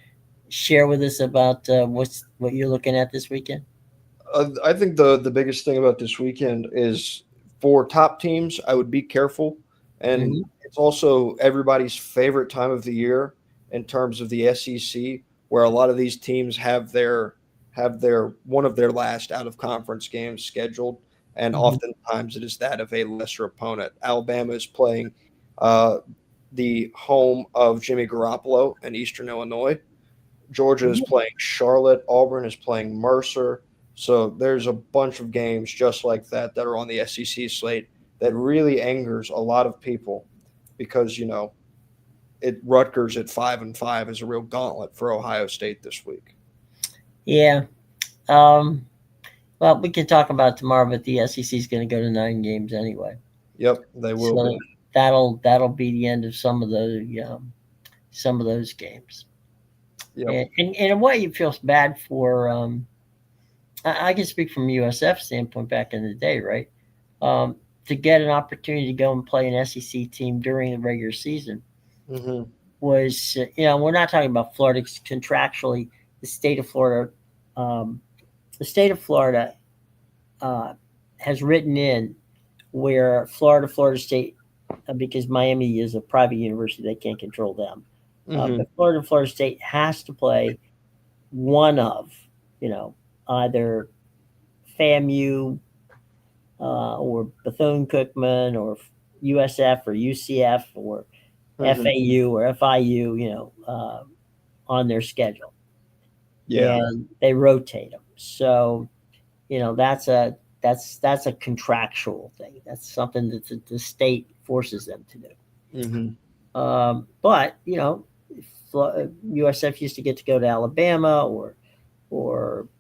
share with us about what you're looking at this weekend? I think the biggest thing about this weekend is, for top teams, I would be careful, and Mm-hmm. it's also everybody's favorite time of the year in terms of the SEC, where a lot of these teams have their one of their last out of conference games scheduled and Mhm. oftentimes it is that of a lesser opponent. Alabama is playing the home of Jimmy Garoppolo in Eastern Illinois. Georgia is playing Charlotte. Auburn is playing Mercer. So there's a bunch of games just like that are on the SEC slate that really angers a lot of people because it Rutgers at 5-5 is a real gauntlet for Ohio State this week. Yeah. Um, well, we can talk about it tomorrow, but the SEC is going to go to 9 games anyway. Yep, they will So be. that'll be the end of some of those games. Yep. And in a way, it feels bad for. I can speak from USF standpoint back in the day, right? To get an opportunity to go and play an SEC team during the regular season Mm-hmm. was, we're not talking about Florida contractually. The state of Florida, um, the state of Florida uh, has written in where Florida State, because Miami is a private university, they can't control them. Mm-hmm. But Florida State has to play one of, either FAMU or Bethune-Cookman or USF or UCF or Mm-hmm. FAU or FIU, on their schedule, Yeah. and they rotate them. So, that's a contractual thing. That's something that the state forces them to do. Mm-hmm. But USF used to get to go to Alabama or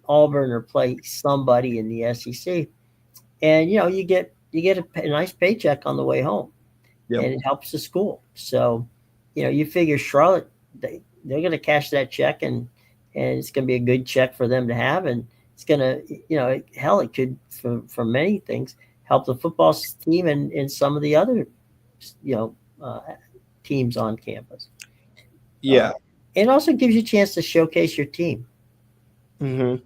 Auburn or play somebody in the SEC, and you get a nice paycheck on the way home, Yep. and it helps the school. So, you figure Charlotte, they're going to cash that check, and it's going to be a good check for them to have, and it's going to, hell, it could for many things help the football team and some of the other, you know, uh, teams on campus. Yeah. It also gives you a chance to showcase your team. Mm-hmm.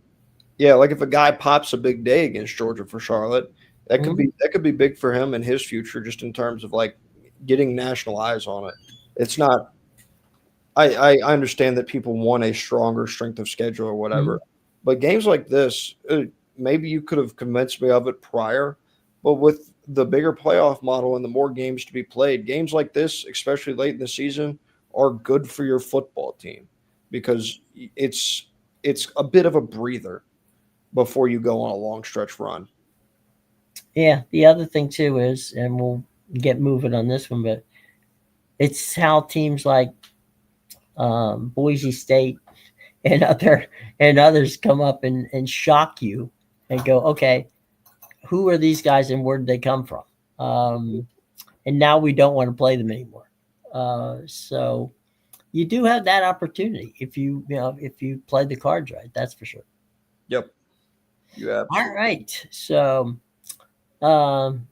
Yeah, like if a guy pops a big day against Georgia for Charlotte, that could Mhm. be big for him and his future, just in terms of like getting national eyes on it. It's not. I understand that people want a stronger strength of schedule or whatever, Mhm. but games like this, maybe you could have convinced me of it prior, but with the bigger playoff model and the more games to be played, games like this, especially late in the season, are good for your football team because it's a bit of a breather before you go on a long stretch run. Yeah. The other thing too is, and we'll get moving on this one, but it's how teams like Boise State and others come up and shock you and go, okay, who are these guys and where did they come from? And now we don't want to play them anymore. So you do have that opportunity if you play the cards right. That's for sure. Yep, you All absolutely. right. So um,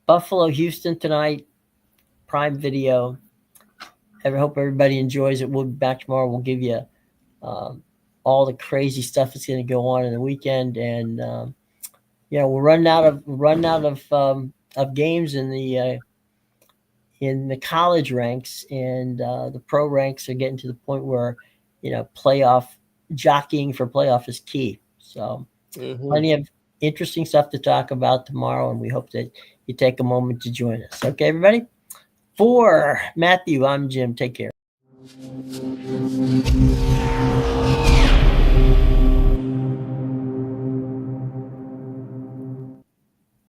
Buffalo, Houston tonight, Prime Video. I hope everybody enjoys it. We'll be back tomorrow. We'll give you um, all the crazy stuff that's going to go on in the weekend, and we're running out of games in the college ranks, and the pro ranks are getting to the point where playoff jockeying for playoff is key. So Hmm. plenty of interesting stuff to talk about tomorrow, and we hope that you take a moment to join us. Okay, everybody. For Matthew, I'm Jim. Take care.